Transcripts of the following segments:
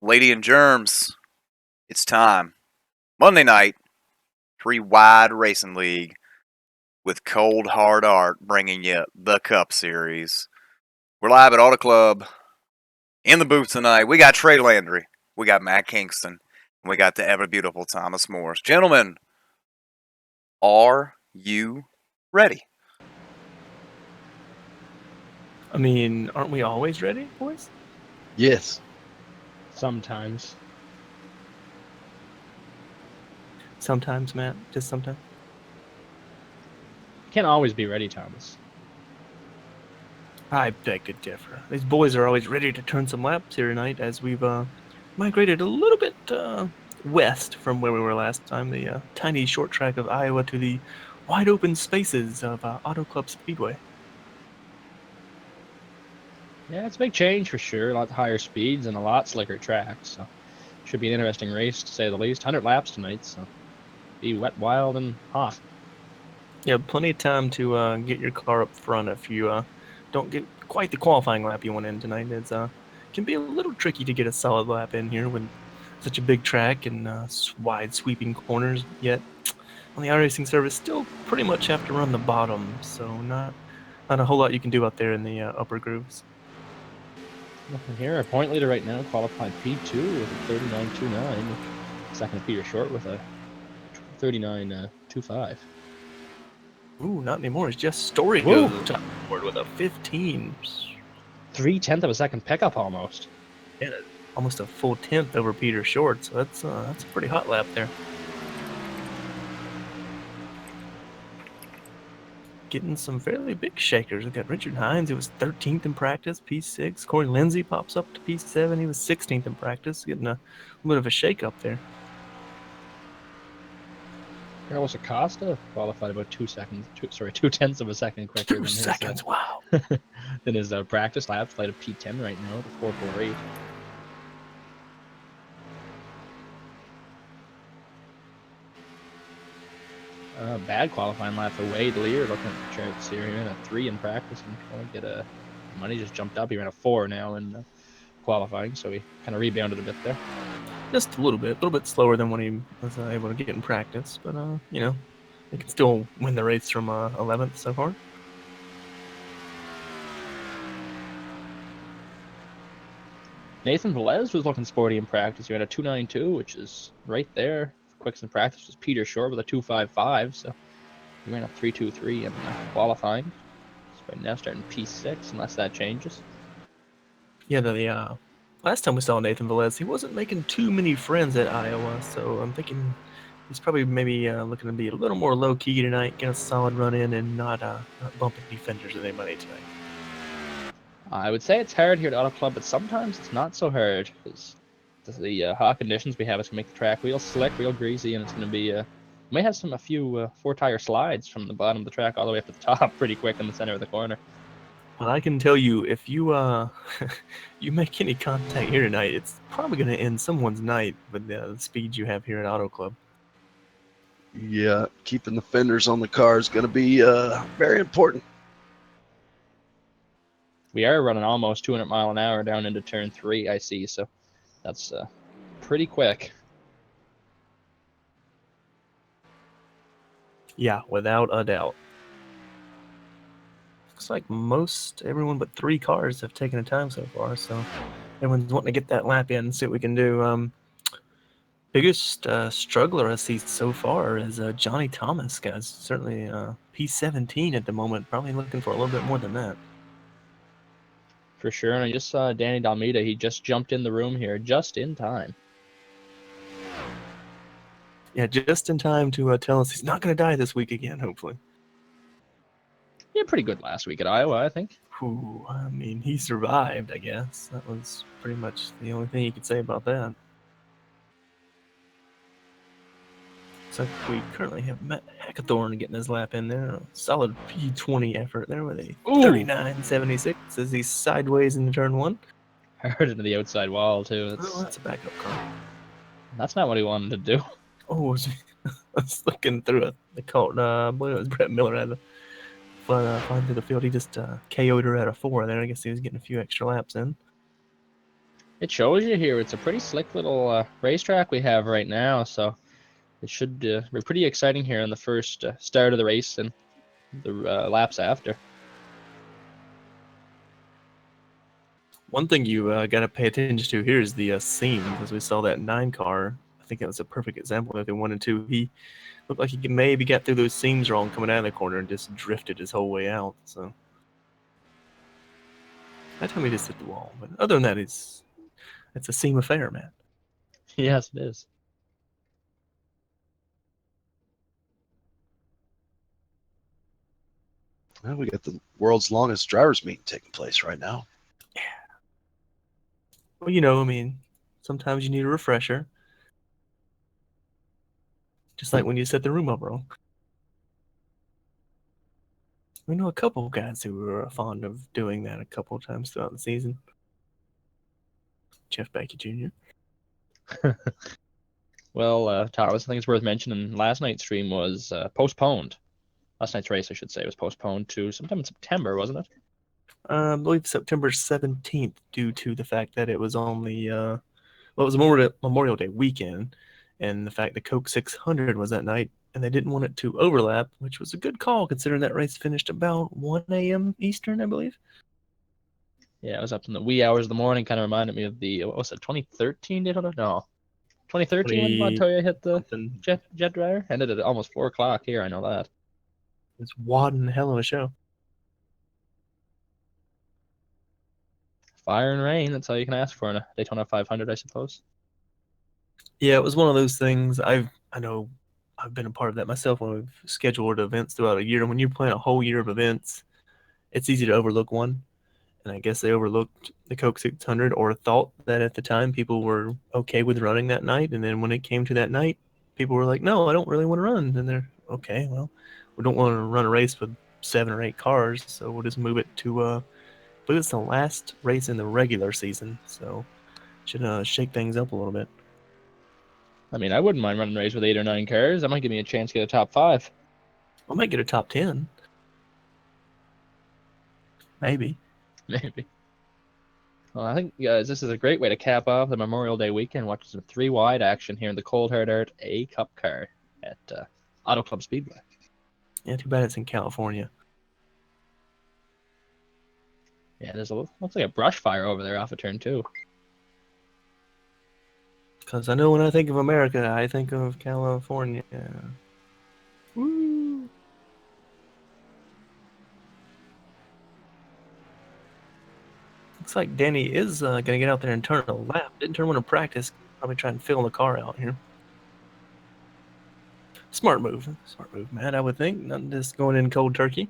Lady and Germs, it's time. Monday night, 3 Wide Racing League with Cold Hard Art bringing you the Cup Series. We're live at Auto Club in the booth tonight. We got Trey Landry, we got Matt Kingston, and we got the ever beautiful Thomas Morris. Gentlemen, are you ready? I mean, aren't we always ready, boys? Yes. Sometimes. Sometimes, Matt. Just sometimes. You can't always be ready, Thomas. I beg to differ. These boys are always ready to turn some laps here tonight as we've migrated a little bit west from where we were last time, the tiny short track of Iowa to the wide open spaces of Auto Club Speedway. Yeah, it's a big change for sure. A lot higher speeds and a lot slicker track. So should be an interesting race to say the least. 100 laps tonight, so be wet, wild, and hot. Yeah, plenty of time to get your car up front if you don't get quite the qualifying lap you want in tonight. It's can be a little tricky to get a solid lap in here with such a big track and wide sweeping corners. Yet on the iRacing service, still pretty much have to run the bottom, so not a whole lot you can do out there in the upper grooves. Nothing here. Our point leader right now qualified P2 with a 39.29. Second Peter Short with a 39.25. Ooh, not anymore. It's just Story goes to the top board with a 15. 0.3 of a second pickup almost. Yeah, almost a full tenth over Peter Short, so that's a pretty hot lap there. Getting some fairly big shakers. We've got Richard Hines, who was 13th in practice, P6. Corey Lindsay pops up to P7. He was 16th in practice, getting a bit of a shake up there. Carlos Acosta qualified about 2 tenths of a second quicker. 2 seconds, wow. Than his practice lap, flight of P10 right now, the 4.48. Bad qualifying lap for Wade Lear. Looking at the charts here, he ran a 3 in practice and trying to get a money just jumped up. He ran a 4 now in qualifying, so he kind of rebounded a bit there. Just a little bit slower than when he was able to get in practice, but you know, he can still win the race from 11th so far. Nathan Velez was looking sporty in practice. He ran a 2.92, which is right there. Quicks in practice was Peter Short with a 2.55, so he ran a 3.23 in qualifying. So right now starting P6, unless that changes. Yeah, the last time we saw Nathan Velez, he wasn't making too many friends at Iowa, so I'm thinking he's probably maybe looking to be a little more low-key tonight, get a solid run in, and not bumping defenders with anybody tonight. I would say it's hard here at Auto Club, but sometimes it's not so hard, because the hot conditions we have is going to make the track real slick, real greasy, and it's going to be... we may have a few 4-tire slides from the bottom of the track all the way up to the top pretty quick in the center of the corner. Well, I can tell you, if you you make any contact here tonight, it's probably going to end someone's night with the speed you have here at Auto Club. Yeah, keeping the fenders on the car is going to be very important. We are running almost 200 mile an hour down into turn 3, I see, so that's pretty quick. Yeah, without a doubt. Looks like everyone but 3 cars have taken a time so far, so everyone's wanting to get that lap in and see what we can do. Biggest struggler I see so far is Johnny Thomas, guys. Certainly P17 at the moment, probably looking for a little bit more than that. For sure, and I just saw Danny Dalmeda. He just jumped in the room here, just in time. Yeah, just in time to tell us he's not going to die this week again, hopefully. Yeah, pretty good last week at Iowa, I think. Ooh, I mean, he survived, I guess. That was pretty much the only thing you could say about that. Looks like we currently have Matt Hackathorn getting his lap in there. A solid P20 effort there with a 39.76 as he's sideways into turn 1. Hard into the outside wall, too. That's a backup car. That's not what he wanted to do. Oh, I was looking through the cult. I believe it was Brett Miller had flying through the field. He just KO'd her at a 4 there. I guess he was getting a few extra laps in. It shows you here. It's a pretty slick little racetrack we have right now, so it should be pretty exciting here in the first start of the race and the laps after. One thing you got to pay attention to here is the seams, as we saw that 9 car. I think that was a perfect example of the 1 and 2. He looked like he maybe got through those seams wrong coming out of the corner and just drifted his whole way out. So that time he just hit the wall. But other than that, it's a seam affair, man. Yes, it is. Well, we got the world's longest drivers meeting taking place right now. Well, I mean, sometimes you need a refresher. Just like when you set the room up wrong. We know a couple guys who were fond of doing that a couple of times throughout the season. Jeff Becky Jr. Well, Thomas, I think it's worth mentioning last night's stream was postponed. Last night's race, I should say, was postponed to sometime in September, wasn't it? I believe September 17th, due to the fact that it was on the it was Memorial Day weekend, and the fact the Coke 600 was that night, and they didn't want it to overlap, which was a good call considering that race finished about 1 a.m. Eastern, I believe. Yeah, it was up in the wee hours of the morning. Kind of reminded me of the, what was it, 2013 Daytona? No, 2013 when Montoya hit the Something. jet dryer. Ended at almost 4 o'clock here. I know that. It's wadding hell of a show. Fire and rain. That's all you can ask for in a Daytona 500, I suppose. Yeah, it was one of those things. I know I've been a part of that myself when we've scheduled events throughout a year. And when you plan a whole year of events, it's easy to overlook one. And I guess they overlooked the Coke 600, or thought that at the time people were okay with running that night. And then when it came to that night, people were like, no, I don't really want to run. And they're okay, well, we don't want to run a race with 7 or 8 cars, so we'll just move it to but it's the last race in the regular season, so should shake things up a little bit. I mean, I wouldn't mind running a race with 8 or 9 cars. That might give me a chance to get a top 5. I might get a top 10. Maybe. Maybe. Well, I think, guys, this is a great way to cap off the Memorial Day weekend, watching some 3-wide action here in the Cold Hard Art A Cup car at Auto Club Speedway. Yeah, too bad it's in California. Yeah, there's looks like a brush fire over there off of turn 2. Because I know when I think of America, I think of California. Woo! Looks like Danny is going to get out there and turn a lap. Didn't turn one in practice. Probably try and fill the car out here. Smart move, man. I would think. Not just going in cold turkey.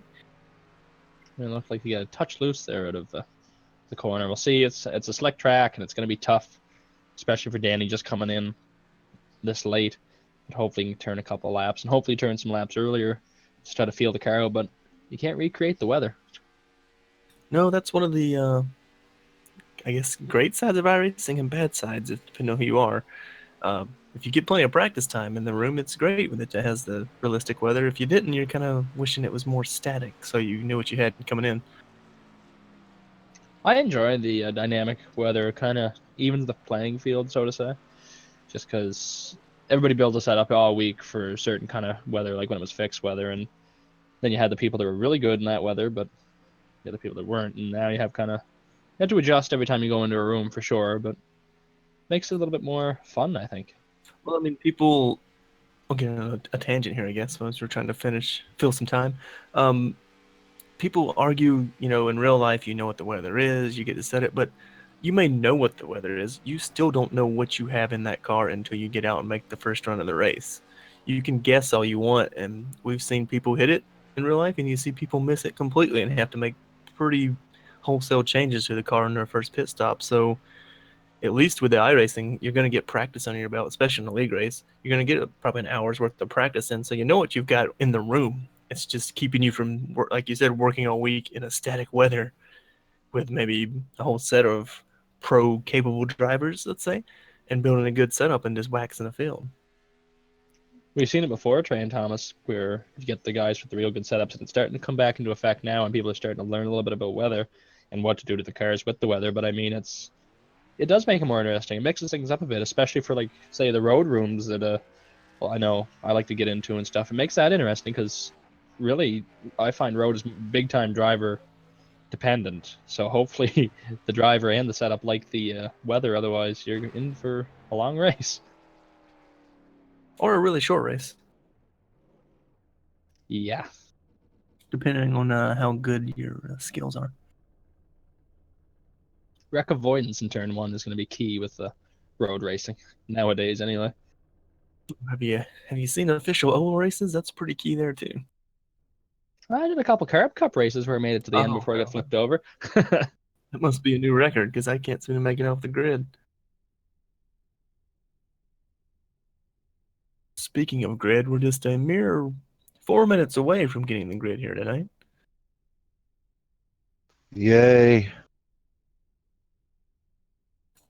It looks like he got a touch loose there out of the corner. We'll see. It's a slick track, and it's going to be tough, especially for Danny just coming in this late. But hopefully he can turn a couple laps, and hopefully turn some laps earlier to try to feel the car out. But you can't recreate the weather. No, that's one of the, I guess, great sides of iRacing and bad sides, depending on who you are. If you get plenty of practice time in the room, it's great when it has the realistic weather. If you didn't, you're kind of wishing it was more static, so you knew what you had coming in. I enjoy the dynamic weather. Kind of evens the playing field, so to say. Just because everybody builds a setup all week for a certain kind of weather, like when it was fixed weather, and then you had the people that were really good in that weather, but the other people that weren't, and now you have to adjust every time you go into a room for sure, but makes it a little bit more fun, I think. Well, I mean, people. I'll get on a tangent here, I guess, once we're trying to fill some time. People argue, in real life, you know what the weather is, you get to set it, but you may know what the weather is. You still don't know what you have in that car until you get out and make the first run of the race. You can guess all you want, and we've seen people hit it in real life, and you see people miss it completely and have to make pretty wholesale changes to the car in their first pit stop. So at least with the iRacing, you're going to get practice under your belt, especially in a league race. You're going to get probably an hour's worth of practice in, so you know what you've got in the room. It's just keeping you from, like you said, working all week in a static weather with maybe a whole set of pro-capable drivers, let's say, and building a good setup and just waxing the field. We've seen it before, Trey and Thomas, where you get the guys with the real good setups, and it's starting to come back into effect now, and people are starting to learn a little bit about weather and what to do to the cars with the weather. But I mean, it's it does make it more interesting. It mixes things up a bit, especially for like say the road rooms that well, I know I like to get into and stuff. It makes that interesting because really I find road is big time driver dependent. So hopefully the driver and the setup like the weather. Otherwise, you're in for a long race. Or a really short race, Yeah. depending on how good your skills are. Wreck avoidance in turn one is going to be key with the road racing nowadays, anyway. Have you seen official oval races? That's pretty key there too. I did a couple Carb Cup races where I made it to the end Oh, before I got well. flipped over. That must be a new record because I can't seem to make it off the grid. Speaking of grid, we're just a mere 4 minutes away from getting the grid here tonight. Yay.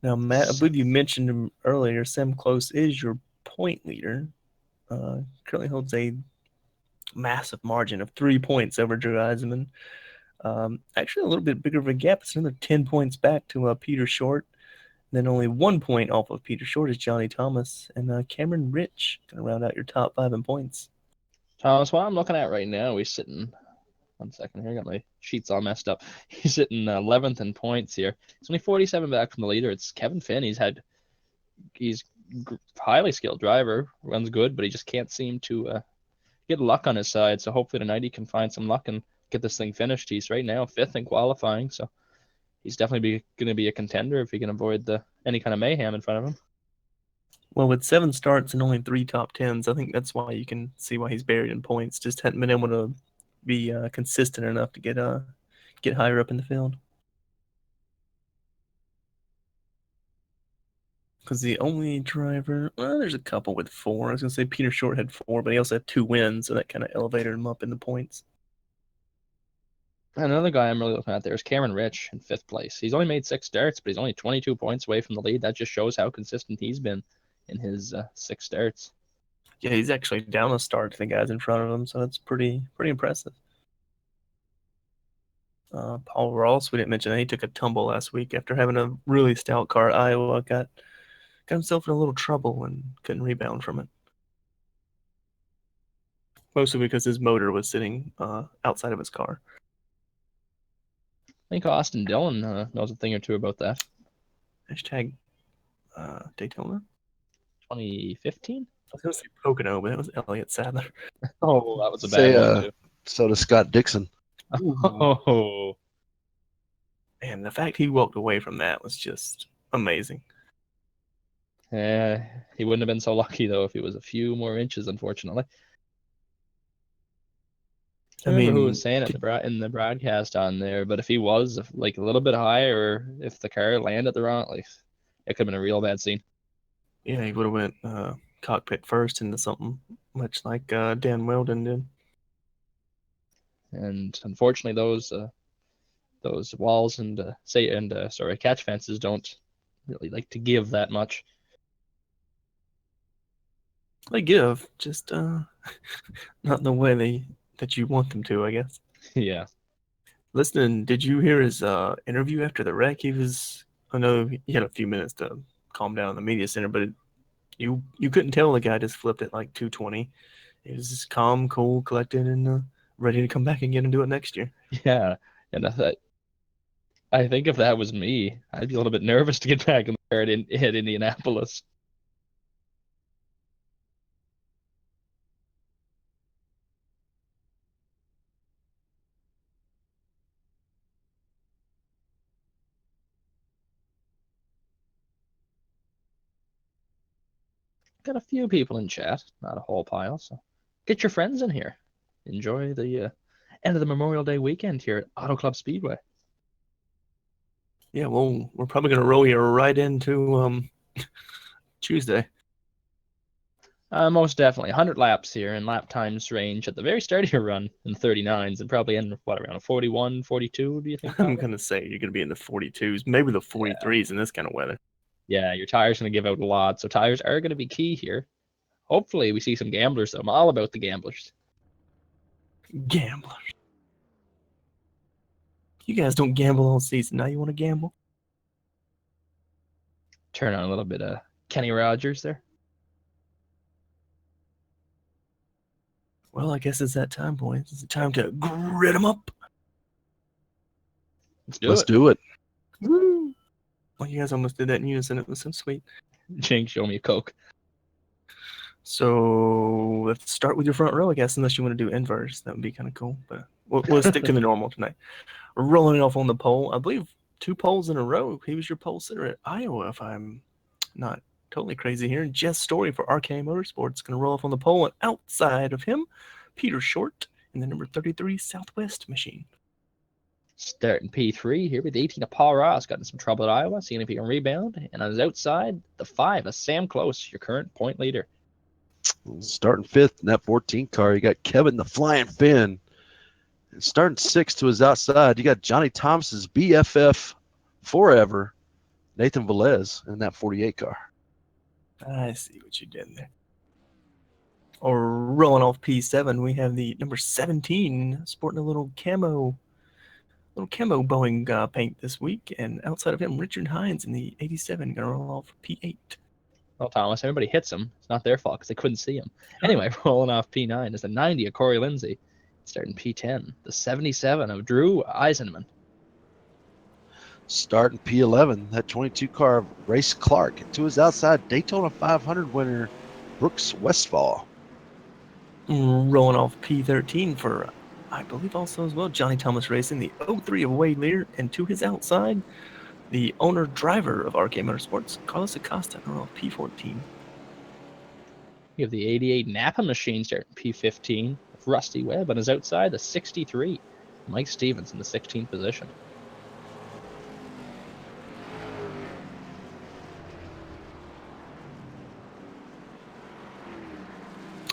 Now, Matt, I believe you mentioned him earlier. Sam Close is your point leader. Currently holds a massive margin of 3 points over Drew Eisenman. Actually, a little bit bigger of a gap. It's another 10 points back to Peter Short. Then only 1 point off of Peter Short is Johnny Thomas. And Cameron Rich going to round out your top 5 in points. Thomas, what I'm looking at right now, he's sitting. 1 second here, I got my sheets all messed up. He's sitting 11th in points here. He's only 47 back from the leader. It's Kevin Finn. He's highly skilled driver, runs good, but he just can't seem to get luck on his side. So hopefully tonight he can find some luck and get this thing finished. He's right now 5th in qualifying, so he's definitely going to be a contender if he can avoid any kind of mayhem in front of him. Well, with 7 starts and only 3 top 10s, I think that's why you can see why he's buried in points. Just hadn't been able to be consistent enough to get higher up in the field. Because the only driver, well, there's a couple with 4. I was going to say Peter Short had 4, but he also had 2 wins, so that kind of elevated him up in the points. Another guy I'm really looking at there is Cameron Rich in 5th place. He's only made 6 starts, but he's only 22 points away from the lead. That just shows how consistent he's been in his 6 starts. Yeah, he's actually down a start to the guys in front of him, so that's pretty impressive. Paul Ross, we didn't mention that he took a tumble last week after having a really stout car at Iowa. Got himself in a little trouble and couldn't rebound from it. Mostly because his motor was sitting outside of his car. I think Austin Dillon knows a thing or two about that. Hashtag Daytona. 2015? I was going to say Pocono, but it was Elliott Sadler. Oh, that was a Say, bad one, too. So does Scott Dixon. Oh. And the fact he walked away from that was just amazing. Yeah, he wouldn't have been so lucky, though, if he was a few more inches, unfortunately. I remember who was saying it in the broadcast on there, but if he was like a little bit higher, or if the car landed the wrong, like it could have been a real bad scene. Yeah, he would have went cockpit first into something much like Dan Weldon did. And unfortunately, those walls and catch fences don't really like to give that much. They give, just not in the way that you want them to, I guess. Yeah. Listen, did you hear his interview after the wreck? I know he had a few minutes to calm down in the media center, but you couldn't tell the guy just flipped at like 220. He was just calm, cool, collected, and ready to come back again and do it next year. Yeah, and I think if that was me, I'd be a little bit nervous to get back in the car at Indianapolis. Got a few people in chat, not a whole pile, so get your friends in here. Enjoy the end of the Memorial Day weekend here at Auto Club Speedway. Yeah, well, we're probably going to roll you right into Tuesday. Most definitely. 100 laps here, and lap times range at the very start of your run in 39s and probably end, around a 41, 42, do you think? I'm going to say you're going to be in the 42s, maybe the 43s in this kind of weather. Yeah, your tire's going to give out a lot, so tires are going to be key here. Hopefully we see some gamblers, though. I'm all about the gamblers. Gamblers. You guys don't gamble all season. Now you want to gamble? Turn on a little bit of Kenny Rogers there. Well, I guess it's that time, boys. It's time to grit 'em up. Let's do it. Woo! Well, you guys almost did that in unison. It was so sweet. Jake, show me a Coke. So let's start with your front row, I guess, unless you want to do inverse. That would be kind of cool. But we'll stick to the normal tonight. Rolling it off on the pole. I believe 2 poles in a row. He was your pole sitter at Iowa, if I'm not totally crazy here. Jess Story for RK Motorsports going to roll off on the pole, and outside of him, Peter Short in the number 33 Southwest machine. Starting P3 here with 18 of Paul Ross. Got in some trouble at Iowa, seeing if he can rebound. And on his outside, the 5 of Sam Close, your current point leader. Starting 5th in that 14 car, you got Kevin the Flying Finn. And starting 6th to his outside, you got Johnny Thomas's BFF forever, Nathan Velez, in that 48 car. I see what you did there. Or rolling off P7, we have the number 17 sporting a little camo Boeing paint this week, and outside of him, Richard Hines in the 87 gonna roll off P8. Well, Thomas, everybody hits him. It's not their fault because they couldn't see him. Anyway, rolling off P9 is the 90 of Corey Lindsay. Starting P10, the 77 of Drew Eisenman. Starting P11, that 22 car of Race Clark. And to his outside, Daytona 500 winner Brooks Westfall. Rolling off P13 for, I believe also as well, Johnny Thomas Racing, the 03 of Wade Lear, and to his outside, the owner-driver of RK Motorsports, Carlos Acosta, gonna roll off P14. We have the 88 Napa machine starting P15 with Rusty Webb on his outside, the 63 Mike Stevens in the 16th position.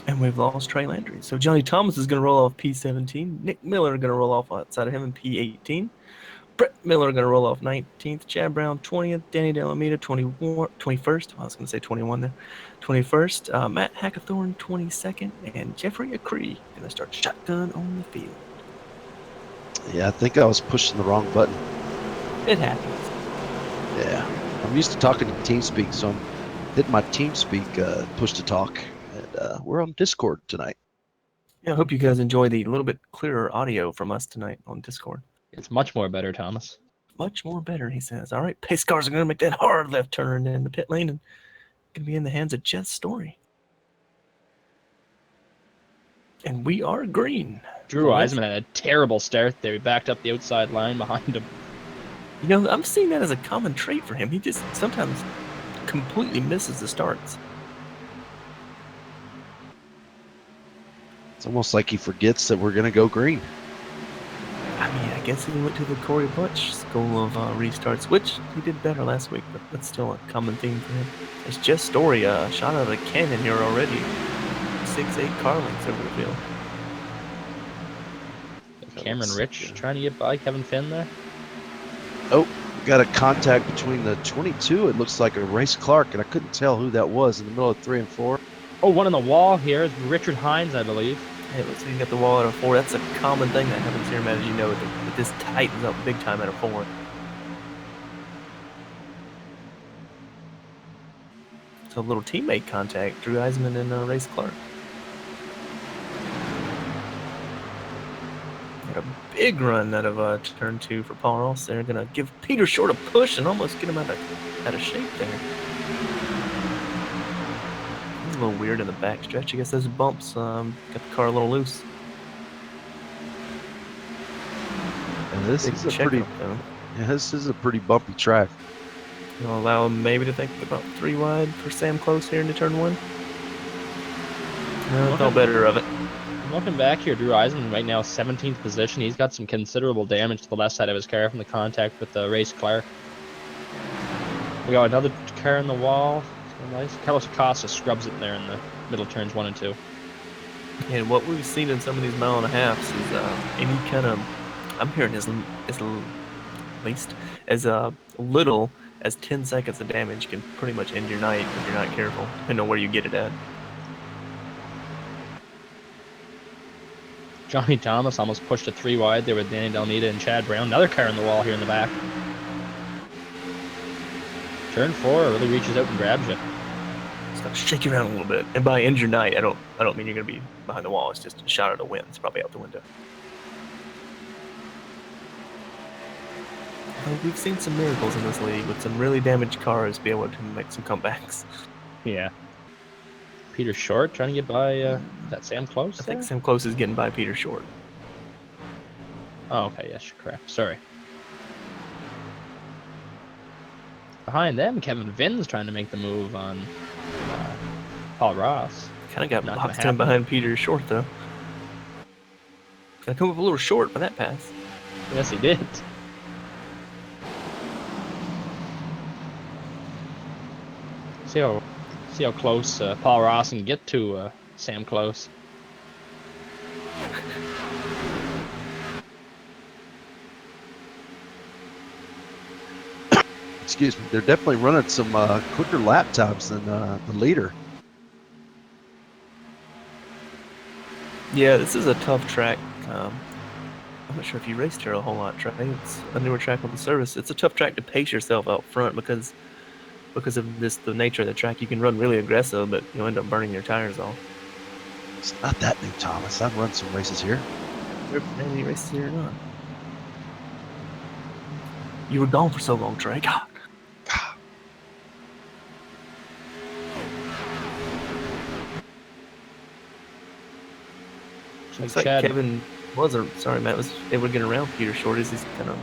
And we've lost Trey Landry. So Johnny Thomas is going to roll off P17. Nick Miller going to roll off outside of him in P18. Brett Miller going to roll off 19th. Chad Brown 20th. Danny Delamita 21st. I was going to say 21 there. 21st. Matt Hackathorn 22nd. And Jeffrey Acree going to start shotgun on the field. Yeah, I think I was pushing the wrong button. It happens. Yeah. I'm used to talking in TeamSpeak, so I'm hitting my TeamSpeak push to talk. And we're on Discord tonight. Yeah, I hope you guys enjoy the little bit clearer audio from us tonight on Discord. It's much more better, Thomas. Much more better, he says. All right, pace cars are going to make that hard left turn in the pit lane and going to be in the hands of Jess Story. And we are green. Drew Eisenman had a terrible start there. He backed up the outside line behind him. You know, I'm seeing that as a common trait for him. He just sometimes completely misses the starts. It's almost like he forgets that we're going to go green. I mean, I guess he went to the Corey Butch school of restarts, which he did better last week, but that's still a common theme for him. It's Jess Story, shot out of a cannon here already. 6'8" car lengths over the field. Cameron Rich trying to get by Kevin Finn there. Oh, we got a contact between the 22. It looks like a Race Clark, and I couldn't tell who that was in the middle of 3 and 4. Oh, one on the wall here is Richard Hines, I believe. Hey, looks like you got the wall out of 4. That's a common thing that happens here, man, as you know. This tightens up big time out of 4. So a little teammate contact, Drew Eisenman and Race Clark. Got a big run out of turn 2 for Paul Ross there. Gonna give Peter Short a push and almost get him out of shape there. It's a little weird in the back stretch. I guess those bumps got the car a little loose. And this is a pretty bumpy track. It'll allow him maybe to think about 3 wide for Sam Close here into turn 1. No, thought better of it. Looking back here, Drew Eisenman right now 17th position. He's got some considerable damage to the left side of his car from the contact with Race Clark. We got another car in the wall. So nice. Carlos Acosta scrubs it there in the middle turns 1 and 2. And what we've seen in some of these mile and a halves is any kind of, I'm hearing as least as little as 10 seconds of damage can pretty much end your night if you're not careful, depending on where you get it at. Johnny Thomas almost pushed it 3 wide there with Danny Delnita and Chad Brown. Another car in the wall here in the back. Turn 4 really reaches out and grabs you. It's gonna shake you around a little bit. And by end your night, I don't mean you're gonna be behind the wall. It's just a shot of the wind. It's probably out the window. We've seen some miracles in this league with some really damaged cars be able to make some comebacks. Yeah. Peter Short trying to get by that Sam Close I there? think Sam Close is getting by Peter Short. Oh, okay, yes, you're correct. Sorry. Behind them, Kevin Vinn's trying to make the move on Paul Ross. Kind of got Not gonna boxed in happen. behind Peter Short, though. Got to come up a little short by that pass. Yes, he did. See how close Paul Ross can get to Sam Close. Excuse me. They're definitely running some quicker lap times than the leader. Yeah, this is a tough track. I'm not sure if you raced here a whole lot, Trey. It's a newer track on the service. It's a tough track to pace yourself out front because of the nature of the track. You can run really aggressive, but you'll end up burning your tires off. It's not that new, Thomas. I've run some races here. Any races here or not? You were gone for so long, Trey. God. Looks like Chad, Kevin was able to get around Peter Short as he's kind of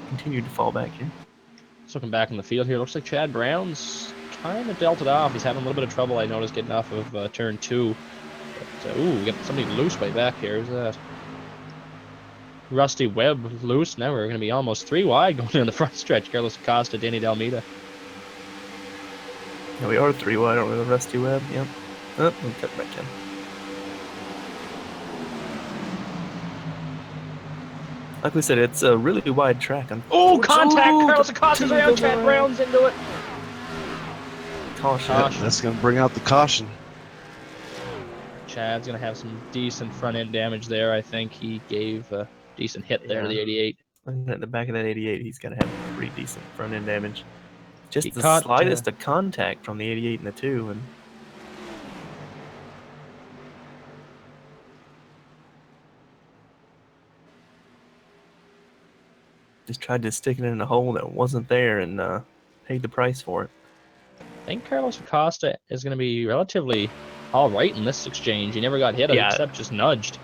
continued to fall back here. just looking back in the field here, looks like Chad Brown's kind of dealt it off. He's having a little bit of trouble, I noticed, getting off of turn 2. But, ooh, we got somebody loose way back here. Who's that? Rusty Webb loose. Now we're going to be almost 3 wide going down the front stretch. Carlos Acosta, Danny Dalmeda. Yeah, we are 3 wide, aren't we, with Rusty Webb? Yep. Oh, we'll cut back in. Like we said, it's a really wide track. Oh, contact! Carlos Acosta's around. Chad Brown's into it. Caution. Yep, that's going to bring out the caution. Chad's going to have some decent front end damage there. I think he gave a decent hit there to the Yeah. 88. And at the back of that 88, he's got to have pretty decent front end damage. Just He the caught, slightest of contact from the 88 and the 2, and just tried to stick it in a hole that wasn't there and paid the price for it. I think Carlos Acosta is going to be relatively all right in this exchange. He never got hit, Yeah. except just nudged.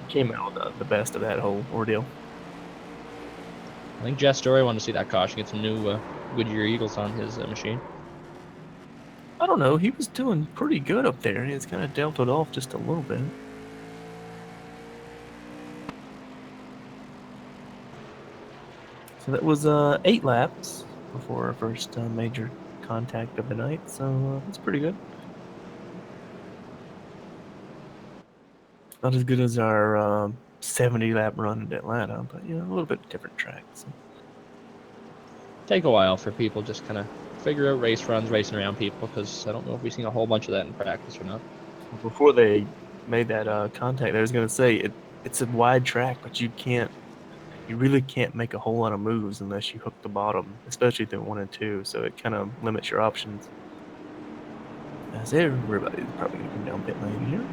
Came out the best of that whole ordeal. I think Jess Story wanted to see that caution, get some new Goodyear Eagles on his machine. I don't know. He was doing pretty good up there. He's kind of dealt it off just a little bit. So that was 8 laps before our first major contact of the night. So that's pretty good. Not as good as our 70 lap run at Atlanta, but a little bit different track. So. Take a while for people just kind of figure out race runs, racing around people, because I don't know if we've seen a whole bunch of that in practice or not. Before they made that contact, I was going to say it's a wide track, but you really can't make a whole lot of moves unless you hook the bottom, especially through 1 and 2. So it kind of limits your options. As everybody's probably going to come down pit lane here.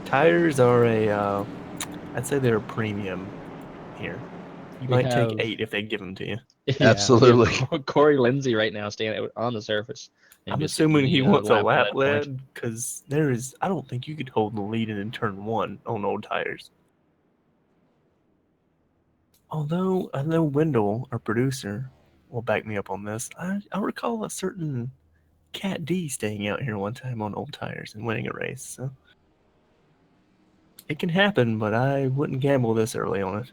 Tires are I'd say they're a premium here. You We might have- take 8 if they give them to you. Absolutely. we have Corey Lindsay right now staying out on the surface. And I'm just assuming he getting the, wants a lap at that point. lead because I don't think you could hold the lead in turn 1 on old tires. Although I know Wendell, our producer, will back me up on this. I recall a certain Cat D staying out here one time on old tires and winning a race. So it can happen, but I wouldn't gamble this early on it.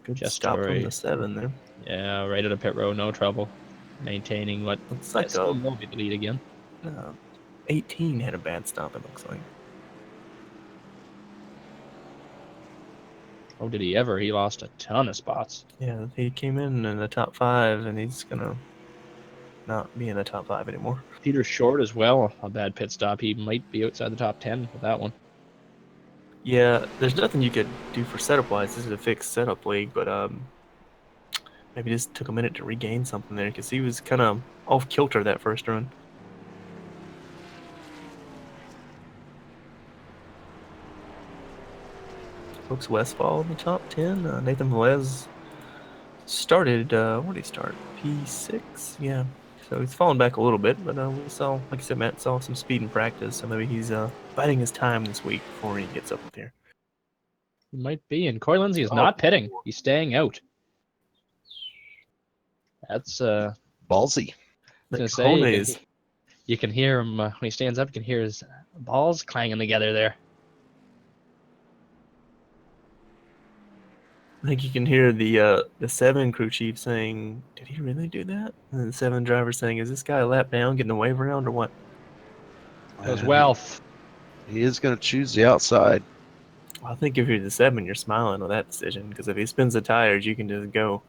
Good Just stop from Story. the 7 there. Yeah, right at a pit road, no trouble. Maintaining what Looks like still will be the lead again. 18 had a bad stop, it looks like. Oh, did he ever? He lost a ton of spots. Yeah, he came in the top 5, and he's going to not be in the top 5 anymore. Peter Short as well, a bad pit stop. He might be outside the top 10 with that one. Yeah, there's nothing you could do for setup wise. This is a fixed setup league, but maybe just took a minute to regain something there because he was kind of off kilter that first run. Brooks Westfall in the top 10. Nathan Velez started, where did he start? P6? Yeah. So he's fallen back a little bit, but we saw, like I said, Matt saw some speed in practice, so maybe he's biding his time this week before he gets up here. He might be, and Corey Lindsay is Oh. not pitting. He's staying out. That's Ballsy. I was gonna say, you can hear him when he stands up. You can hear his balls clanging together there. I think you can hear the 7 crew chief saying, "Did he really do that?" And the 7 driver saying, "Is this guy a lap down, getting a wave around, or what?" Goes Wealth. He is going to choose the outside. Well, I think if you're the 7, you're smiling with that decision because if he spins the tires, you can just go.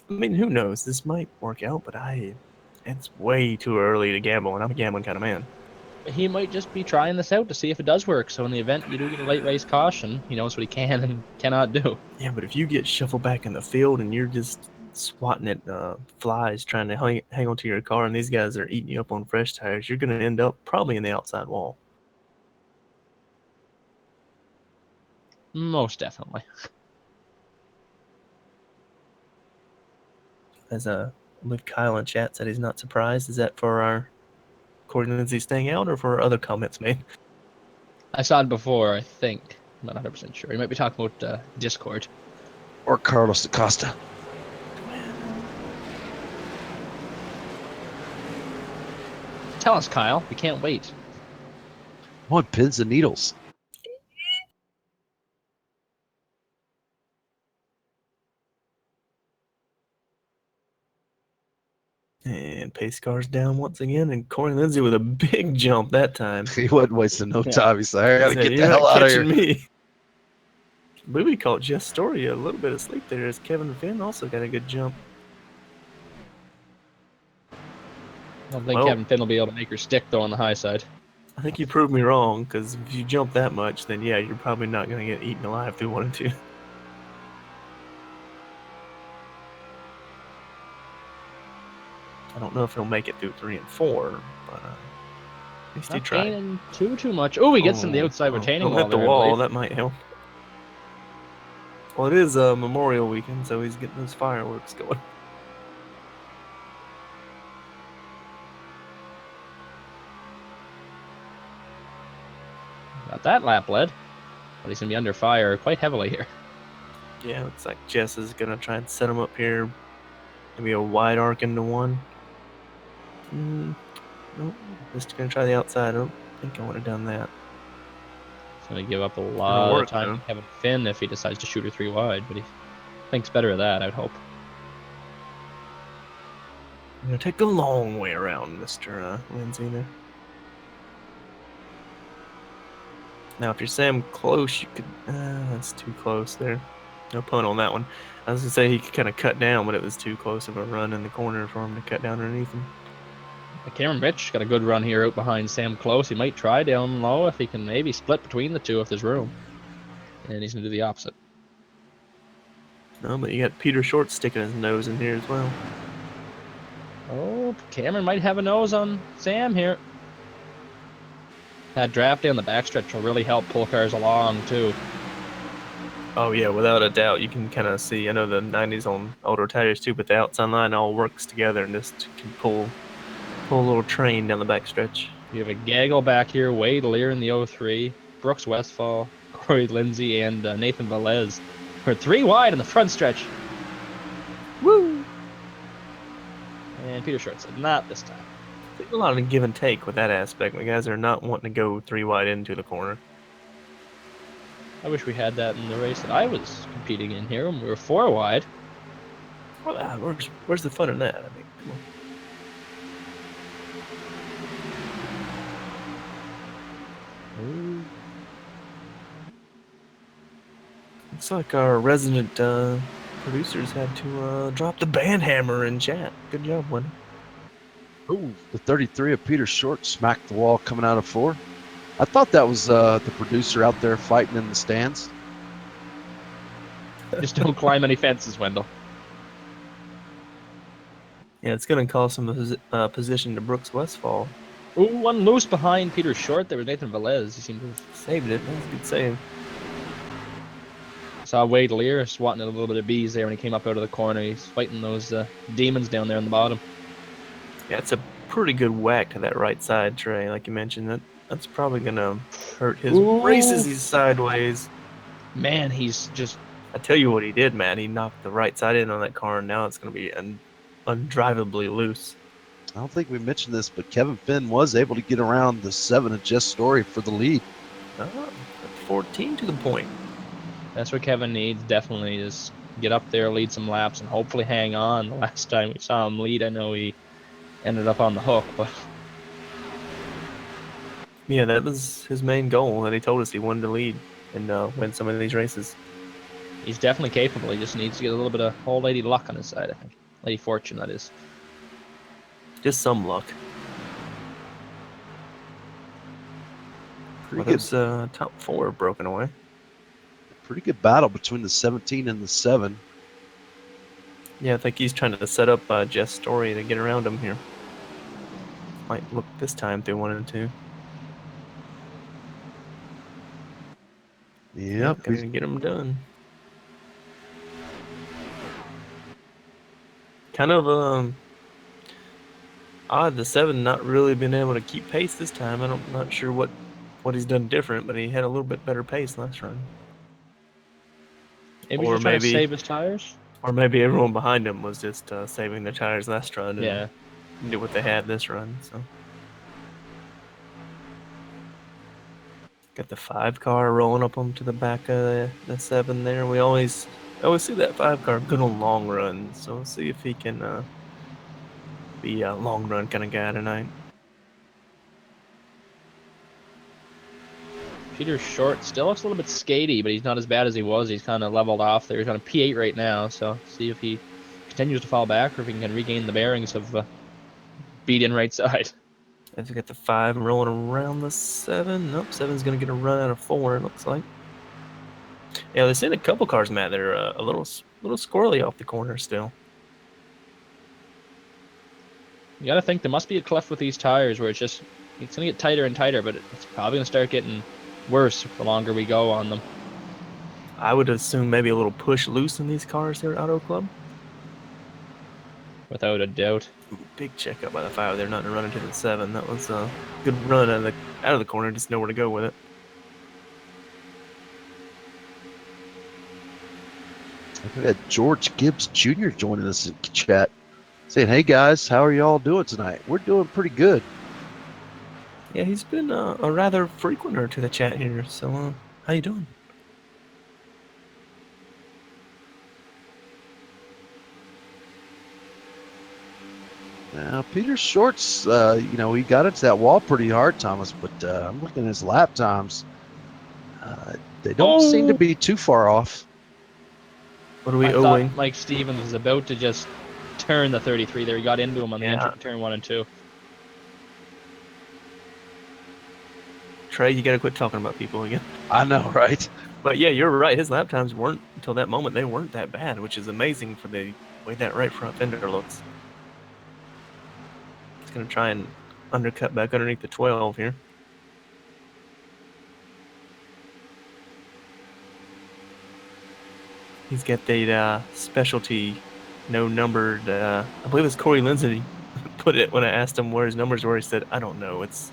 I mean, who knows? This might work out, but it's way too early to gamble, and I'm a gambling kind of man. He might just be trying this out to see if it does work. So in the event you do get a late race caution, he knows what he can and cannot do. Yeah, but if you get shuffled back in the field and you're just swatting at flies trying to hang onto your car, and these guys are eating you up on fresh tires, you're going to end up probably in the outside wall. Most definitely. As I believe Kyle in chat said he's not surprised. Is that for our Corey Lindsay staying out or for other comments made? I saw it before, I think. I'm not 100% sure. He might be talking about Discord. Or Carlos Acosta. Tell us, Kyle. We can't wait. Come on, pins and needles. And pace car's down once again, and Corey Lindsay with a big jump that time. He wasn't wasting no time. He's like, I got to get the You're hell not out of here. catching me. I believe we caught Jess Story a little bit of sleep there as Kevin Finn also got a good jump. I don't think Kevin Finn will be able to make her stick, though, on the high side. I think you proved me wrong, because if you jump that much, then yeah, you're probably not going to get eaten alive through 1 and 2. I don't know if he'll make it through 3 and 4, but at least he tried. Gaining too much. Oh, he gets in the outside retaining wall. Don't hit the wall, that might help. Well, it is a Memorial Weekend, so he's getting those fireworks going. Got that lap led. But he's going to be under fire quite heavily here. Yeah, looks like Jess is going to try and set him up here. Maybe a wide arc into 1. Nope, just going to try the outside. I don't think I would have done that. He's going to give up a lot of time to Kevin Finn if he decides to shoot her 3 wide, but he thinks better of that, I'd hope. I'm going to take the long way around, Mr. Lindsay there. Now, if you're Sam Close, you could... that's too close there. No pun on that one. I was going to say he could kind of cut down, but it was too close of a run in the corner for him to cut down underneath him. Cameron Rich got a good run here out behind Sam Close. He might try down low if he can maybe split between the two if there's room. And he's going to do the opposite. No, but you got Peter Short sticking his nose in here as well. Oh, Cameron might have a nose on Sam here. That draft down the backstretch will really help pull cars along, too. Oh, yeah, without a doubt. You can kind of see, I know the 90s on older tires, too, but the outside line all works together and just can pull a little train down the backstretch. You have a gaggle back here, Wade Lear in the 03, Brooks Westfall, Corey Lindsay, and Nathan Velez. We're 3 wide in the front stretch. Woo! And Peter Short said, not this time. There's a lot of give and take with that aspect. The guys are not wanting to go 3 wide into the corner. I wish we had that in the race that I was competing in here when we were 4 wide. Well, where's the fun in that? I mean, come on. Ooh. Looks like our resident producers had to drop the band hammer in chat. Good job, Wendy. Ooh, the 33 of Peter Short smacked the wall coming out of 4. I thought that was the producer out there fighting in the stands. Just don't climb any fences, Wendell. Yeah, it's going to cause some position to Brooks Westfall. Ooh, one loose behind Peter Short. There was Nathan Velez. He seemed to have Saved it. That was a good save. saw Wade Lear swatting at a little bit of bees there when he came up out of the corner. He's fighting those demons down there on the bottom. Yeah, it's a pretty good whack to that right side, Trey. Like you mentioned, that's probably going to hurt his Ooh. races. He's sideways. Man, he's just... I tell you what he did, man. He knocked the right side in on that car, and now it's going to be undrivably loose. I don't think we mentioned this, but Kevin Finn was able to get around the 7 of Jess Story for the lead. 14 to the point. That's what Kevin needs, definitely, is get up there, lead some laps, and hopefully hang on. The last time we saw him lead, I know he ended up on the hook, but... Yeah, that was his main goal, and he told us he wanted to lead and win some of these races. He's definitely capable. He just needs to get a little bit of old lady luck on his side, I think. Lady Fortune, that is. Just some luck. Pretty Well, good. those top 4 broken away. Pretty good battle between the 17 and the 7. Yeah, I think he's trying to set up Jess Story to get around him here. Might look this time through 1 and 2. Yep. Gotta get him done. Kind of odd, the 7 not really been able to keep pace this time. I'm not sure what he's done different, but he had a little bit better pace last run. Maybe he's just trying to save his tires? Or maybe everyone behind him was just saving their tires last run Yeah. and did what they had this run. So got the 5 car rolling up onto the back of the 7 there. We always see that 5 car good on long runs. So we'll see if he can be a long run kind of guy tonight. Peter Short still looks a little bit skatey, but he's not as bad as he was. He's kind of leveled off there. He's on a P8 right now, so see if he continues to fall back or if he can regain the bearings of beat in right side. As we got the 5 rolling around the 7. Nope, 7's going to get a run out of 4, it looks like. Yeah, they're seeing a couple cars, Matt. They're a little squirrely off the corner still. You got to think there must be a cleft with these tires where it's going to get tighter and tighter, but it's probably going to start getting worse the longer we go on them. I would assume maybe a little push loose in these cars here at Auto Club. Without a doubt. Ooh, big checkup by the 5 there, not to run into the 7. That was a good run out of the corner, just nowhere to go with it. We had George Gibbs Jr. joining us in chat, saying, "Hey guys, how are y'all doing tonight? We're doing pretty good." Yeah, he's been a rather frequenter to the chat here. So, how you doing? Now, Peter Short's, he got into that wall pretty hard, Thomas, but I'm looking at his lap times. They don't seem to be too far off. What are we I owing? thought Mike Stevens was about to just turn the 33 there. He got into him on the entry turn 1 and 2. Trey, you got to quit talking about people again. I know, right? But yeah, you're right. His lap times weren't, until that moment, they weren't that bad, which is amazing for the way that right front fender looks. He's going to try and undercut back underneath the 12 here. He's got the specialty, no numbered. I believe it's Corey Lindsay put it when I asked him where his numbers were. He said, "I don't know. It's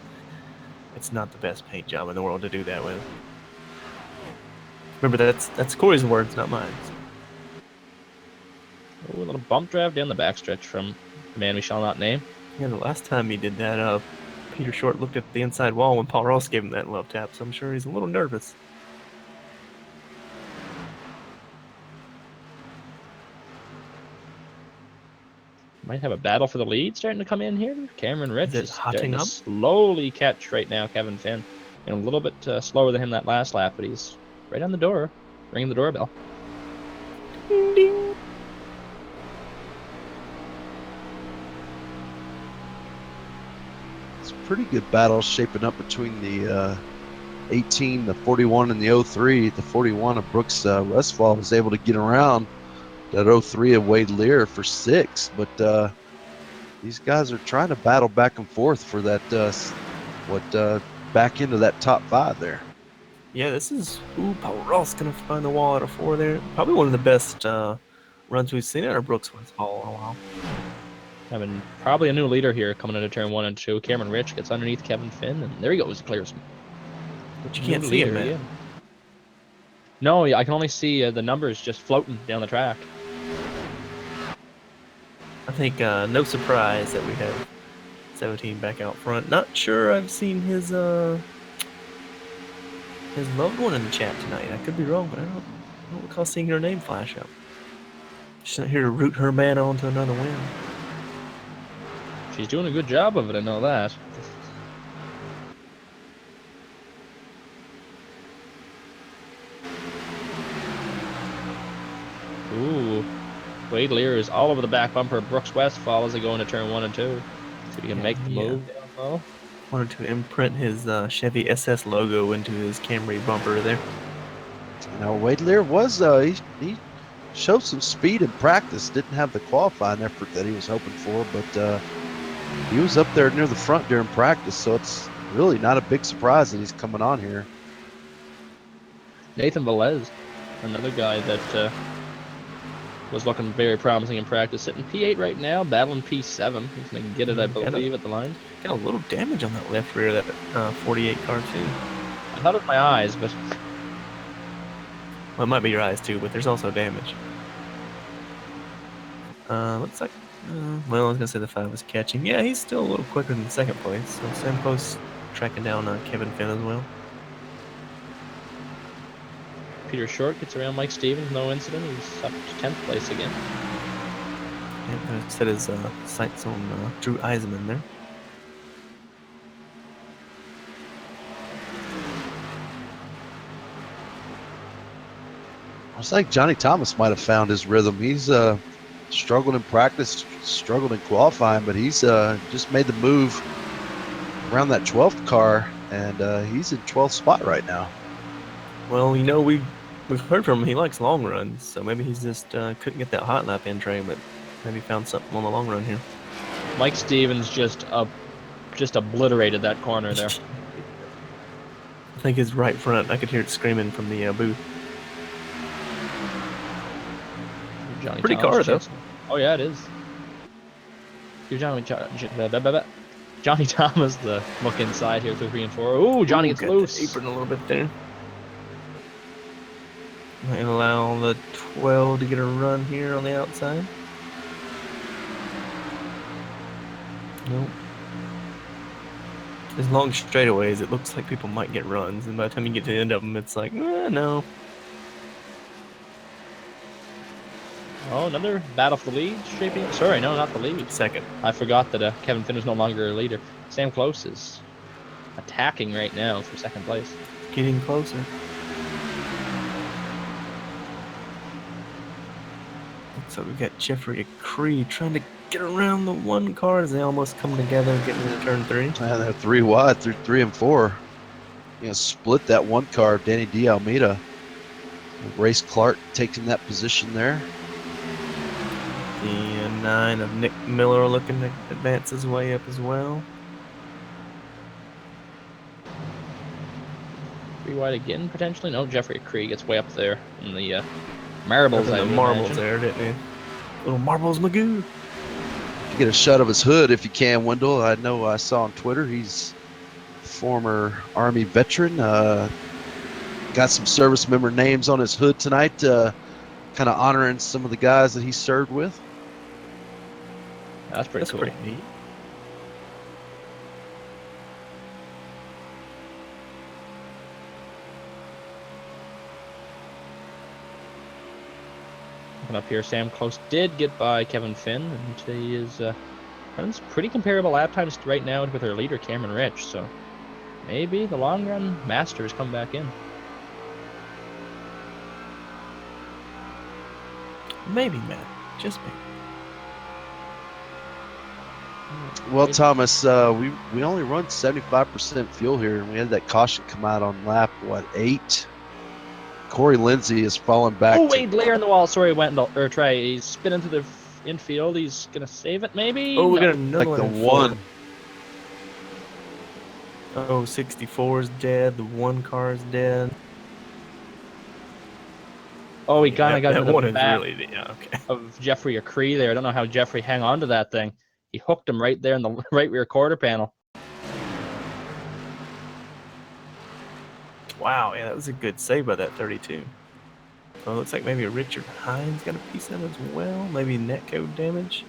not the best paint job in the world to do that with." Remember, that's Corey's words, not mine. Ooh, a little bump drive down the backstretch from the man we shall not name. Yeah, the last time he did that, Peter Short looked at the inside wall when Paul Ross gave him that love tap, so I'm sure he's a little nervous. Might have a battle for the lead starting to come in here. Cameron Rich is starting to up? slowly catch right now Kevin Finn. And a little bit slower than him that last lap, but he's right on the door, ringing the doorbell. Ding, ding. pretty good battle shaping up between the 18, the 41, and the 03. The 41 of Brooks Westfall was able to get around that 03 of Wade Lear for 6, but these guys are trying to battle back and forth for that back into that top 5 there. Yeah, this is Power Ross gonna find the wall out of 4 there. Probably one of the best runs we've seen out of Brooks Westfall in a while. Having probably a new leader here coming into turn 1 and 2. Cameron Rich gets underneath Kevin Finn, and there he goes. He clears him. But you New can't see him, leader man. again. No, I can only see the numbers just floating down the track. I think no surprise that we have 17 back out front. Not sure I've seen his loved one in the chat tonight. I could be wrong, but I don't recall seeing her name flash up. She's not here to root her man on to another win. She's doing a good job of it, I know that. Ooh. Wade Lear is all over the back bumper of Brooks Westfall as they go into turn 1 and 2. See if he can make the move down low. Wanted to imprint his Chevy SS logo into his Camry bumper there. Now Wade Lear was he showed some speed in practice. Didn't have the qualifying effort that he was hoping for, but he was up there near the front during practice, so it's really not a big surprise that he's coming on here. Nathan Velez, another guy that was looking very promising in practice, sitting P8 right now, battling P7. He's going to get it, I believe, at the line. Got a little damage on that left rear of that 48 car too. I thought it was my eyes, but well, it might be your eyes too, but there's also damage. Looks like, well, I was gonna say the 5 was catching. Yeah, he's still a little quicker than second place. So Sam Close tracking down Kevin Finn as well. Peter Short gets around Mike Stevens, no incident. He's up to 10th place again. Yeah, gonna set his sights on Drew Eisenman there. It's like Johnny Thomas might have found his rhythm. He's struggled in practice, struggled in qualifying, but he's just made the move around that 12th car, and he's in 12th spot right now. Well, you know, we've heard from him. He likes long runs, so maybe he's just couldn't get that hot lap in, Trey, but maybe found something on the long run here. Mike Stevens just obliterated that corner there. I think his right front. I could hear it screaming from the booth. Johnny Pretty Thomas car, though. Oh, yeah, it is. Here's Johnny Thomas, the look inside here through 3 and 4. Ooh, Johnny gets got loose. the apron a little bit there. Might allow the 12 to get a run here on the outside. Nope. As long straightaways, it looks like people might get runs, and by the time you get to the end of them, it's like, no. Oh, another battle for the lead shaping up. Sorry, no, not the lead. Second. I forgot that Kevin Finn is no longer a leader. Sam Close is attacking right now for second place. Getting closer. So we've got Jeffrey Cree trying to get around the 1 car as they almost come together, getting into turn 3. And they're 3 wide through 3 and 4. You know, split that 1 car of Danny D. Almeida. Race Clark taking that position there. The 9 of Nick Miller looking to advance his way up as well. 3 wide again, potentially? No, Jeffrey Cree gets way up there in the marbles. The marbles there, didn't he? Little Marbles Magoo. Get a shot of his hood if you can, Wendell. I know I saw on Twitter he's a former Army veteran. Got some service member names on his hood tonight, kind of honoring some of the guys that he served with. That's pretty cool. Pretty neat. Looking up here, Sam Close did get by Kevin Finn, and he is runs pretty comparable lap times right now with their leader Cameron Rich. So maybe the long run masters come back in. Maybe, Matt. Just maybe. Well, Right. Thomas, we only run 75% fuel here, and we had that caution come out on lap, 8? Corey Lindsey has fallen back Oh, to Wade Lair in the wall. Sorry, Wendell. Or Trey. He's spinning to the infield. He's going to save it, maybe? Oh, we No. got another like one the in four. one. Oh, 64 is dead. The one car is dead. Oh, he Yeah, kind of got that into one the is back really okay. of Jeffrey Acree there. I don't know how Jeffrey hang on to that thing. He hooked him right there in the right rear quarter panel. Wow, yeah, that was a good save by that 32. So it looks like maybe Richard Hines got a piece of it as well. Maybe netcode damage.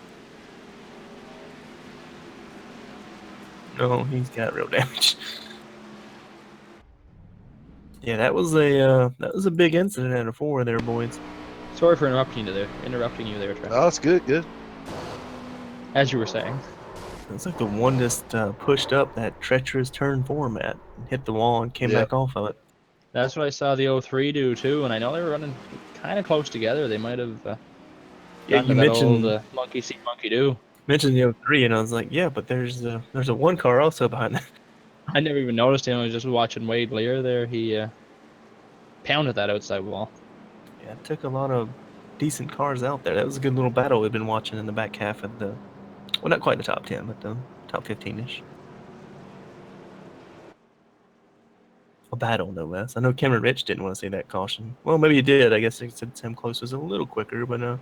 No, he's got real damage. Yeah, that was a big incident at a 4 there, boys. Sorry for interrupting you there, Trey. Oh, it's good, good. As you were saying. It's like the one just pushed up that treacherous turn format and hit the wall and came Yeah. back off of it. That's what I saw the 03 do too, and I know they were running kind of close together. They might have Yeah, gotten to you that old mentioned monkey see, monkey do. the 03, and I was like, yeah, but there's a one car also behind that. I never even noticed him. I was just watching Wade Lear there. He pounded that outside wall. Yeah, it took a lot of decent cars out there. That was a good little battle we've been watching in the back half of the, well, not quite the top 10, but the top 15-ish. A battle, no less. I know Cameron Rich didn't want to see that caution. Well, maybe he did. I guess it said Sam Close was a little quicker, but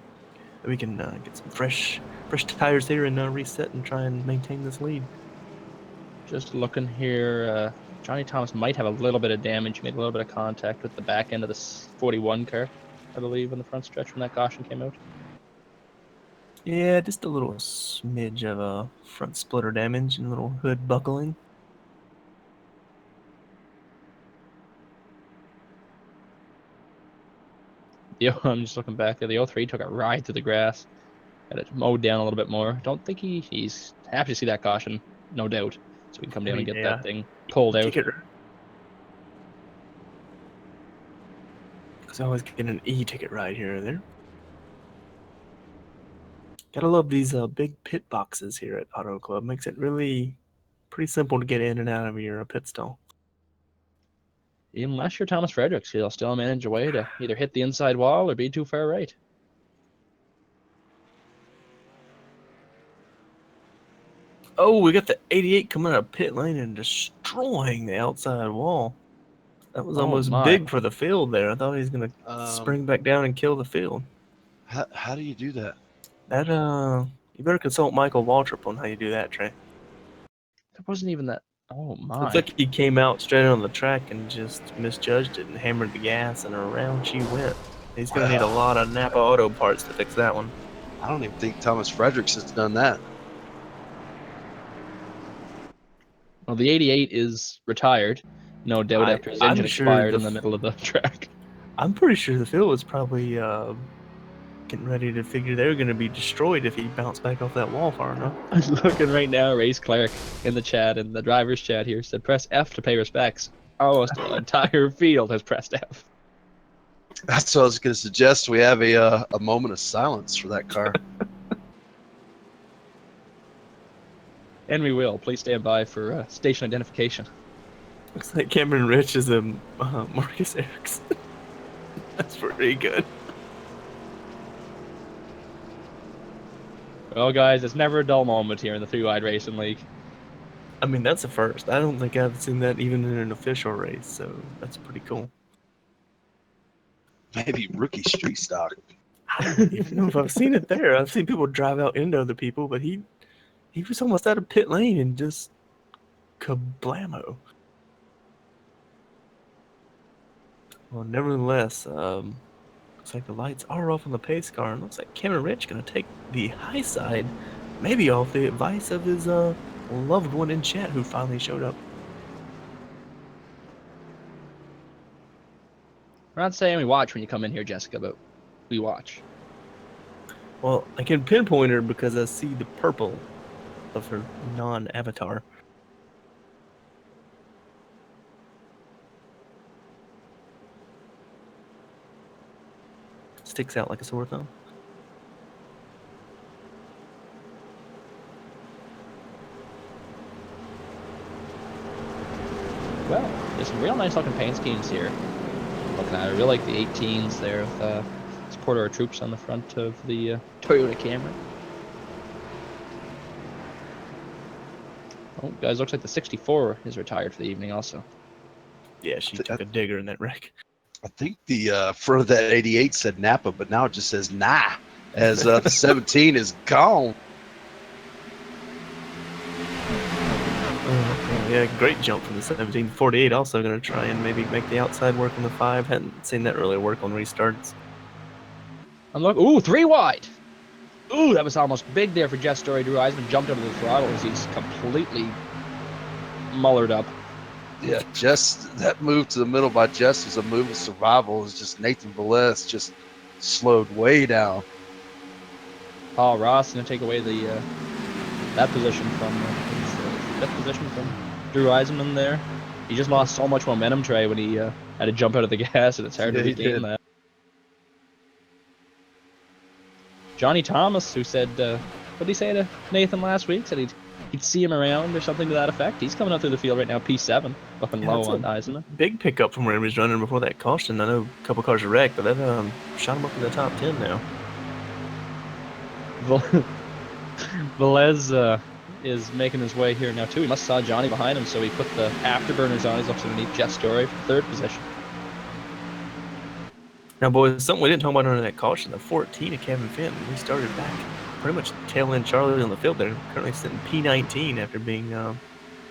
we can get some fresh tires here and reset and try and maintain this lead. Just looking here, Johnny Thomas might have a little bit of damage. He made a little bit of contact with the back end of the 41 car, I believe, in the front stretch when that caution came out. Yeah, just a little smidge of front splitter damage and a little hood buckling. I'm just looking back there. The 03 took a ride through the grass. Got it mowed down a little bit more. Don't think he's happy to see that caution, no doubt. So we can come I down and mean, get yeah, that thing pulled out. ticket. Because I always get an e-ticket ride here or there. Gotta love these big pit boxes here at Auto Club. Makes it really pretty simple to get in and out of your pit stall. Unless you're Thomas Fredericks, he'll still manage a way to either hit the inside wall or be too far right. Oh, we got the 88 coming out of pit lane and destroying the outside wall. That was Oh almost my. big for the field there. I thought he was going to spring back down and kill the field. How do you do that? That, you better consult Michael Waltrip on how you do that, Trey. That wasn't even that. Oh Looks my. like he came out straight on the track and just misjudged it and hammered the gas, and around she went. He's going to need a lot of Napa Auto parts to fix that one. I don't even think Thomas Fredericks has done that. Well, the 88 is retired, no doubt, after his engine expired in the middle of the track. I'm pretty sure the field was probably getting ready to figure they're going to be destroyed if he bounced back off that wall far enough. I'm looking right now. Race Clark in the chat, in the driver's chat here, said press F to pay respects. Almost the entire field has pressed F. That's what I was going to suggest. We have a moment of silence for that car. And we will. Please stand by for station identification. Looks like Cameron Rich is a Marcus Erickson. That's pretty good. Well, guys, it's never a dull moment here in the 3-Wide Racing League. I mean, that's a first. I don't think I've seen that even in an official race, so that's pretty cool. Maybe rookie street stock. I don't even know if I've seen it there. I've seen people drive out into other people, but he was almost out of pit lane and just kablamo. Well, nevertheless, looks like the lights are off on the pace car, and looks like Cameron Rich going to take the high side, maybe off the advice of his loved one in chat who finally showed up. We're not saying we watch when you come in here, Jessica, but we watch. Well, I can pinpoint her because I see the purple of her non-avatar. Sticks out like a sore thumb. well, there's some real nice looking paint schemes here. Looking at it, I really like the 18s there with support our troops on the front of the Toyota Camry. Oh, guys, looks like the 64 is retired for the evening also. Yeah, she took a digger in that wreck. I think the front of that 88 said Napa, but now it just says nah, as the 17 is gone. Yeah, great jump from the 17. 48 also going to try and maybe make the outside work on the 5. Hadn't seen that really work on restarts. And look, ooh, 3 wide. Ooh, that was almost big there for Jeff Story. Drew Eisman jumped over the throttle as he's completely mullered up. Yeah, just that move to the middle by Jess was a move of survival. It was just Nathan Velez just slowed way down. Paul Ross going to take away the that position from fifth position from Drew Eisman there. He just lost so much momentum, Trey, when he had to jump out of the gas, and it's hard to regain that. Johnny Thomas, who said, what did he say to Nathan last week? Said he'd see him around or something to that effect. He's coming up through the field right now, P7, up and low on Eisman. Big pickup from where he was running before that caution. I know a couple cars are wrecked, but that shot him up in the top 10 now. Velez is making his way here now, too. He must have saw Johnny behind him, so he put the afterburners on. He's looks underneath Jeff Story for third position. Now, boys, something we didn't talk about under that caution, the 14 of Kevin Finn. We started back pretty much tail end Charlie on the field there. Currently sitting P19 after being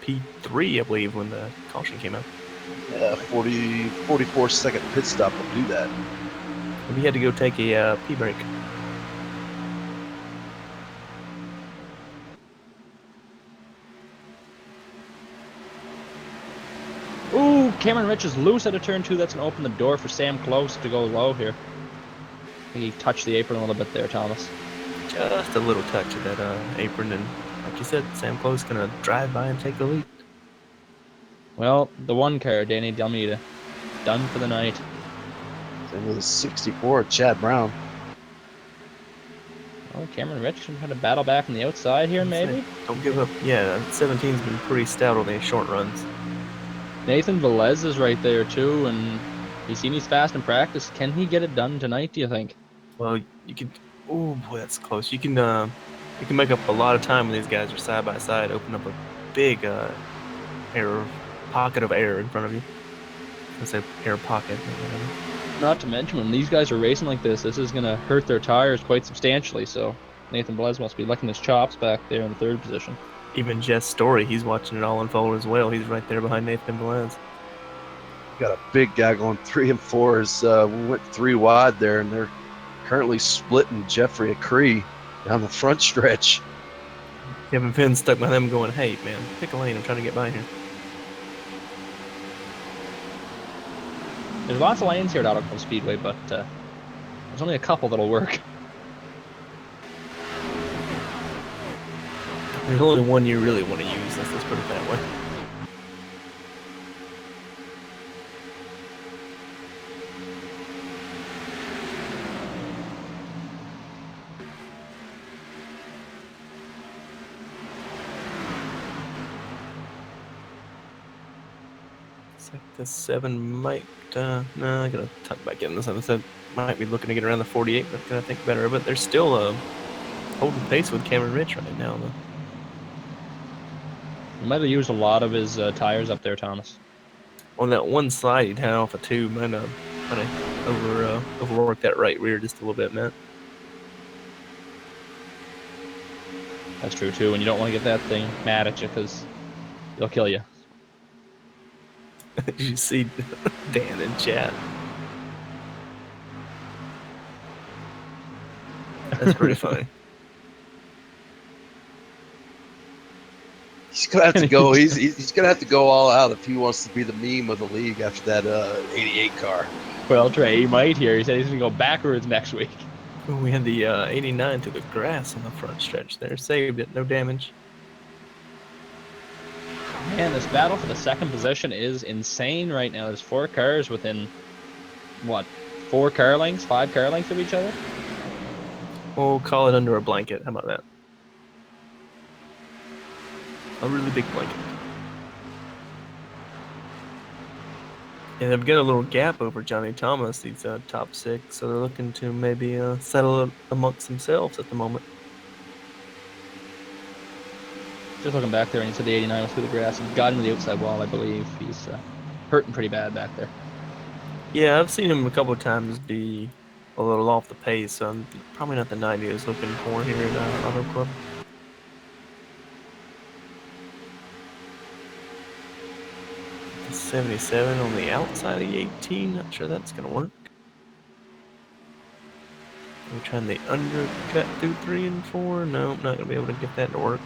P3, I believe, when the caution came out. Yeah, 44-second pit stop will do that. And he had to go take a P break. Ooh, Cameron Rich is loose at a turn 2. That's going to open the door for Sam Close to go low here. I think he touched the apron a little bit there, Thomas. Just a little touch of that apron, and like you said, Sam Close going to drive by and take the lead. Well, the one car, Danny Delmeda, done for the night. It was 64, Chad Brown. Oh, Cameron Rich can try to battle back on the outside here, maybe? Don't give up. Yeah, 17's been pretty stout on these short runs. Nathan Velez is right there, too, and he's seen he's fast in practice. Can he get it done tonight, do you think? Well, you can... Oh, boy, that's close. You can make up a lot of time when these guys are side by side, open up a big pocket of air in front of you. I say air pocket. Not to mention, when these guys are racing like this is going to hurt their tires quite substantially, so Nathan Velez must be licking his chops back there in the third position. Even Jess Story, he's watching it all unfold as well. He's right there behind Nathan Velez. Got a big guy going 3 and 4. We went 3 wide there, and they're currently splitting Jeffrey Acree down the front stretch. Kevin Finn stuck by them going, hey, man, pick a lane. I'm trying to get by here. There's lots of lanes here at Auto Club Speedway, but there's only a couple that'll work. There's only one you really want to use. Let's put it that way. Looks like the 7 might... no, I gotta tuck back in. The 7 might be looking to get around the 48, but I think better of it. They're still holding pace with Cameron Rich right now, though. He might have used a lot of his tires up there, Thomas. On that one slide, he'd had off a 2. Might have overworked that right rear just a little bit, Matt. That's true, too, and you don't want to get that thing mad at you, because it'll kill you. You see Dan in chat. That's pretty funny. He's gonna have to go. He's gonna have to go all out if he wants to be the meme of the league after that 88 car. Well, Trey, he might here. He said he's gonna go backwards next week. We had the 89 to the grass on the front stretch there. Saved it, no damage. Man, this battle for the second position is insane right now. There's 4 cars within, what, 4 car lengths, 5 car lengths of each other? We'll call it under a blanket. How about that? A really big blanket. And they've got a little gap over Johnny Thomas. He's top 6, so they're looking to maybe settle it amongst themselves at the moment. Just looking back there, and you said the 89 was through the grass. He got into the outside wall, I believe. He's hurting pretty bad back there. Yeah, I've seen him a couple of times be a little off the pace. So probably not the 90 he was looking for here at Auto Club. The 77 on the outside of the 18. Not sure that's going to work. We're trying the undercut through 3 and 4. No, not going to be able to get that to work.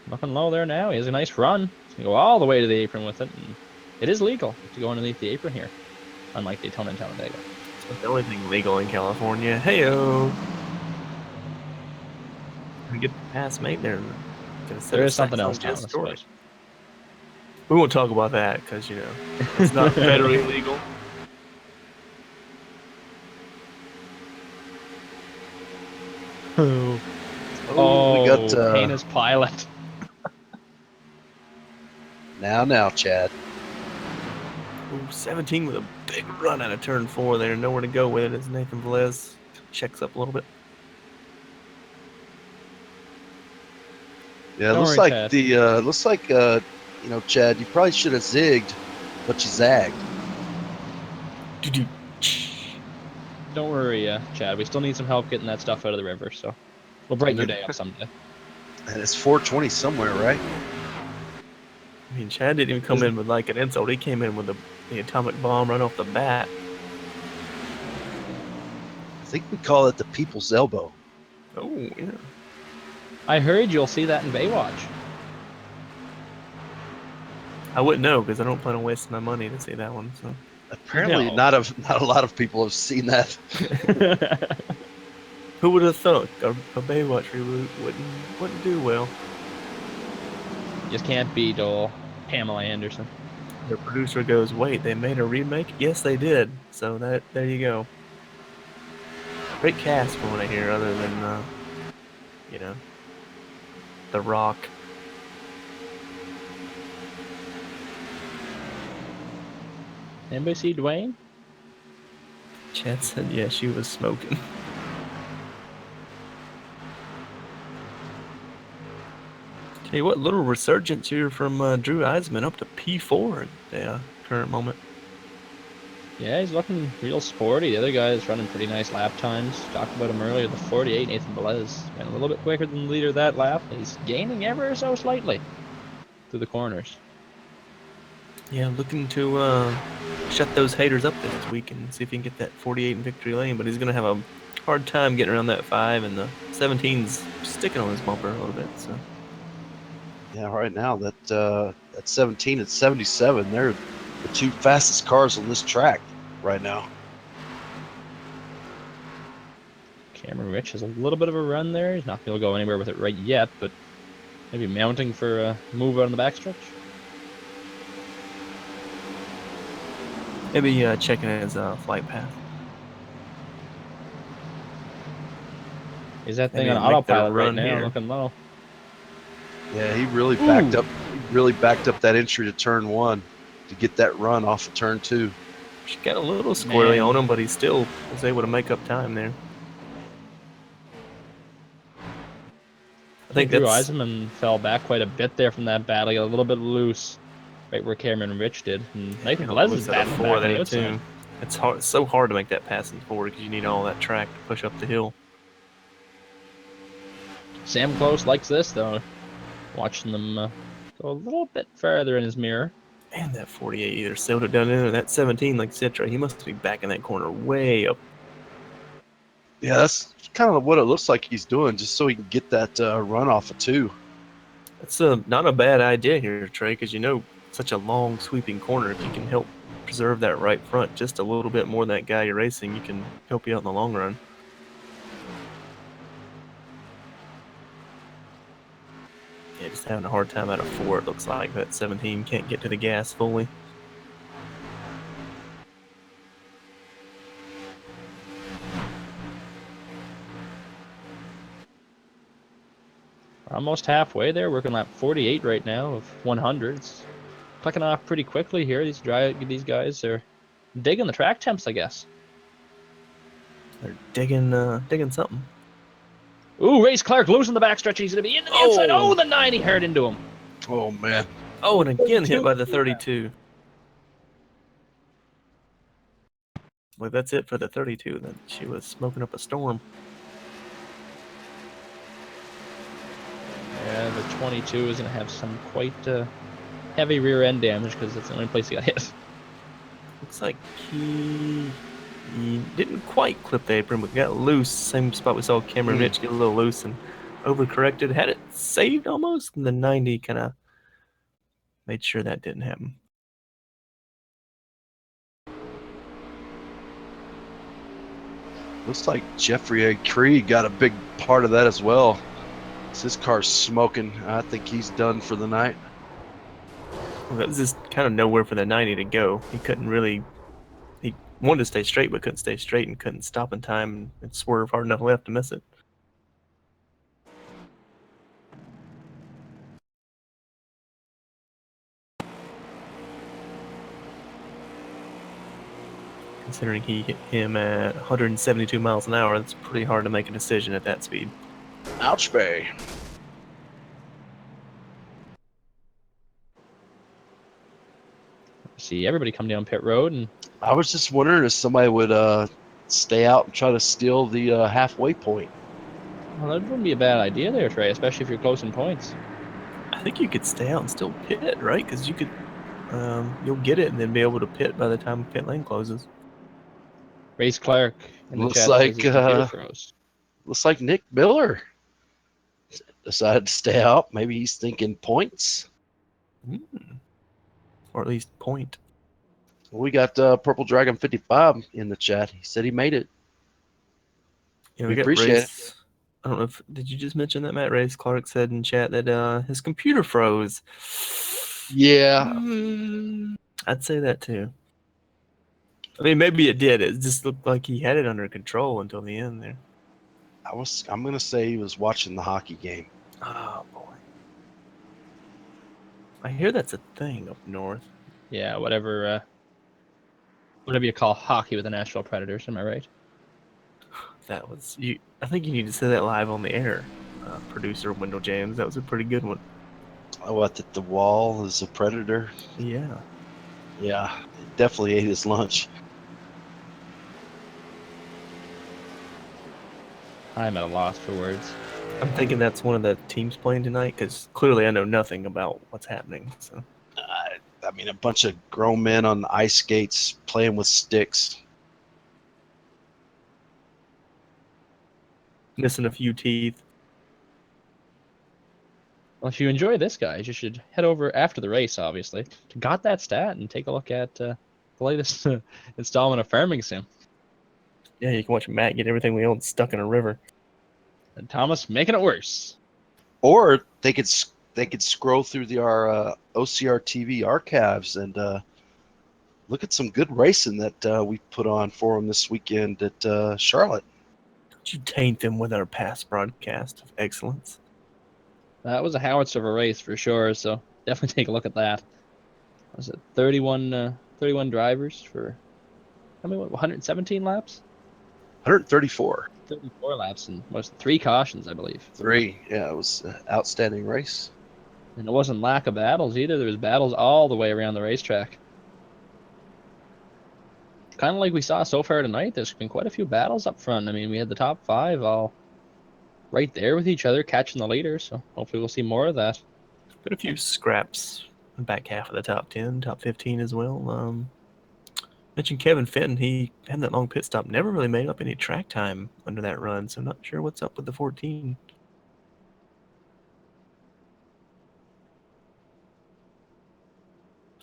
Nothing low there now. He has a nice run. He's going to go all the way to the apron with it. And it is legal to go underneath the apron here, unlike Daytona and Talladega. It's the only thing legal in California. Hey-o! We get past mate there. There is something else now, I just short. suppose. We won't talk about that because, you know, it's not federally legal. Oh, we got heinous pilot. now, Chad. Ooh, 17 with a big run out of turn 4 there. Nowhere to go with it as Nathan Velez checks up a little bit. Yeah, it Don't looks worry, like Chad. you know, Chad, you probably should have zigged, but you zagged. Don't worry, Chad. We still need some help getting that stuff out of the river, so we'll brighten your day up someday. And it's 420 somewhere, right? I mean, Chad didn't even come in with like an insult. He came in with the atomic bomb right off the bat. I think we call it the people's elbow. Oh, yeah. I heard you'll see that in Baywatch. I wouldn't know because I don't plan on wasting my money to see that one. So Apparently, No. not a lot of people have seen that. who would have thought a Baywatch reboot wouldn't do well? Just can't beat old Pamela Anderson. The producer goes, "Wait, they made a remake? Yes, they did." So there you go. Great cast from what I hear, other than you know, The Rock. Anybody see Dwayne? Chad said, "Yeah, she was smoking." Tell you what, little resurgence here from Drew Eisman up to P4 at the current moment. Yeah, he's looking real sporty. The other guy is running pretty nice lap times. Talked about him earlier. The 48, Nathan Velez, went a little bit quicker than the leader of that lap. He's gaining ever so slightly through the corners. Yeah, looking to shut those haters up this week and see if he can get that 48 in victory lane. But he's going to have a hard time getting around that 5, and the 17's sticking on his bumper a little bit. So Yeah, right now that 17 and 77, they're the 2 fastest cars on this track right now. Cameron Rich has a little bit of a run there. He's not going to go anywhere with it right yet, but maybe mounting for a move out on the backstretch. maybe checking his flight path. Is that Maybe thing on he'll make the autopilot right run now? here. Looking low. Yeah, he really backed up. He really backed up that entry to turn 1 to get that run off of turn 2. She got a little squirrely Man. on him, but he still was able to make up time there. I think Drew that's Eisenman fell back quite a bit there from that battle. He got a little bit loose, right where Cameron Rich did. And Nathan Velez is looks at a battling 4 back on there the outside. too. It's hard. It's so hard to make that passing forward because you need all that track to push up the hill. Sam Close likes this though, watching them go a little bit further in his mirror. Man, that 48 either sailed it down in, or that 17 like Citra. He must be back in that corner way up. Yeah, that's kind of what it looks like he's doing, just so he can get that run off of 2. That's not a bad idea here, Trey, because you know such a long sweeping corner. If you can help preserve that right front just a little bit more than that guy you're racing, you can help you out in the long run. Yeah, just having a hard time out of 4. It looks like that 17 can't get to the gas fully. We're almost halfway there, working lap 48 right now of 100s. clicking off pretty quickly here. These guys are digging the track temps, I guess. They're digging something. Ooh, Race Clark losing the backstretch. He's going to be into the inside. Oh, the 90 hurt into him. Oh man. Oh, and again hit by the 32. Well, that's it for the 32. Then she was smoking up a storm. Yeah, the 22 is going to have some quite heavy rear end damage because that's the only place he got hit. Looks like he didn't quite clip the apron, but got loose. Same spot we saw Cameron Mitch get a little loose and overcorrected. Had it saved almost, and the 90 kind of made sure that didn't happen. Looks like Jeffrey A. Creed got a big part of that as well. His car's smoking. I think he's done for the night. Well, that was just kind of nowhere for the 90 to go. He couldn't really. He wanted to stay straight, but couldn't stay straight and couldn't stop in time and swerve hard enough left to miss it. Considering he hit him at 172 miles an hour, it's pretty hard to make a decision at that speed. Ouch, Bay. See everybody come down pit road, and I was just wondering if somebody would stay out and try to steal the halfway point. well, that wouldn't be a bad idea there, Trey, especially if you're close in points. I think you could stay out and still pit, right? Because you could, you'll get it and then be able to pit by the time pit lane closes. Race Clark in the Looks chat like, says his computer froze. Looks like Nick Miller decided to stay out. Maybe he's thinking points. Or at least point. We got Purple Dragon 55 in the chat. He said he made it. Yeah, We got appreciate Race. I don't know if did you just mention that, Matt? Race Clark said in chat that his computer froze. Yeah. I'd say that too. I mean, maybe it did. It just looked like he had it under control until the end there. I'm gonna say he was watching the hockey game. Oh boy. I hear that's a thing up north. Yeah, whatever you call hockey with the Nashville Predators, am I right? That was you. I think you need to say that live on the air, producer Wendell James. That was a pretty good one. Oh, I think the wall is a predator. Yeah. Yeah, he definitely ate his lunch. I'm at a loss for words. I'm thinking that's one of the teams playing tonight because clearly I know nothing about what's happening. So I mean, a bunch of grown men on ice skates playing with sticks. missing a few teeth. Well, if you enjoy this, guys, you should head over after the race, obviously, to Got That Stat and take a look at the latest installment of Farming Sim. Yeah, you can watch Matt get everything we own stuck in a river. And Thomas making it worse. Or they could scroll through our OCR TV archives and look at some good racing that we put on for them this weekend at Charlotte. Don't you taint them with our past broadcast of excellence? That was a howitzer of a race for sure, so definitely take a look at that. Was it 31 drivers for, 117 laps? 134. 34 laps and was 3 cautions, I believe. 3. Yeah, it was an outstanding race. And it wasn't lack of battles either. There was battles all the way around the racetrack. Kind of like we saw so far tonight, there's been quite a few battles up front. I mean, we had the top 5 all right there with each other, catching the leader, so hopefully we'll see more of that. Got a few scraps in the back half of the top 10, top 15 as well. Mentioned Kevin Fenton. He had that long pit stop. Never really made up any track time under that run, so not sure what's up with the 14.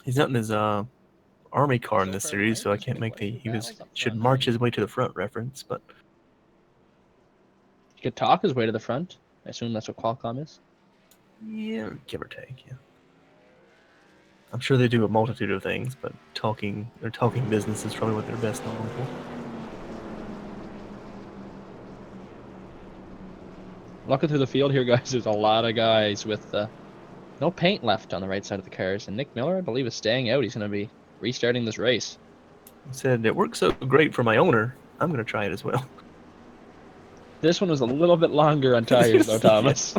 He's not in his Army car in this series, so I can't make the should march his way to the front reference, but He could talk his way to the front. I assume that's what Qualcomm is. yeah, give or take, yeah. I'm sure they do a multitude of things, but talking business is probably what they're best known for. Looking through the field here, guys, there's a lot of guys with No paint left on the right side of the cars, and Nick Miller, I believe, is staying out. He's going to be restarting this race. He said, it works so great for my owner. I'm going to try it as well. This one was a little bit longer on tires, though, Thomas.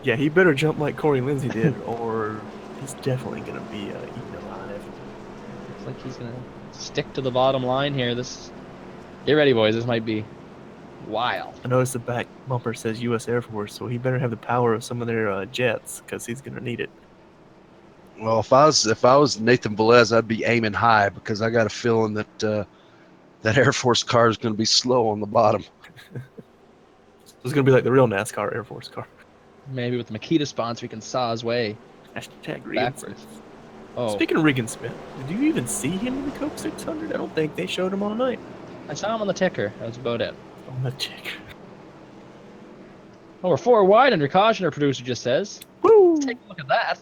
Yeah, he better jump like Corey Lindsey did, or he's definitely going to be eaten alive. Looks like he's going to stick to the bottom line here. Get ready, boys. This might be wild. I noticed the back bumper says U.S. Air Force, so he better have the power of some of their jets, because he's going to need it. Well, if I was Nathan Velez, I'd be aiming high because I got a feeling that that Air Force car is going to be slow on the bottom. It's going to be like the real NASCAR Air Force car. Maybe with the Makita sponsor, he can saw his way Hashtag Regan backwards. Smith. Oh, Speaking of Regan Smith, did you even see him in the Coke 600? I don't think they showed him all night. I saw him on the ticker. That was about it. On the ticker. Oh, we're 4 wide under caution, our producer just says. Woo! Let's take a look at that.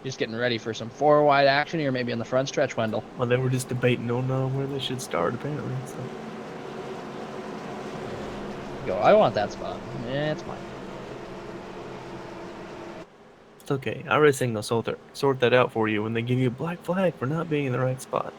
Just getting ready for some 4 wide action here, maybe on the front stretch, Wendell. Well, they were just debating on where they should start, apparently. So. Go, I want that spot. It's mine. It's okay. iRacing will sort that out for you when they give you a black flag for not being in the right spot.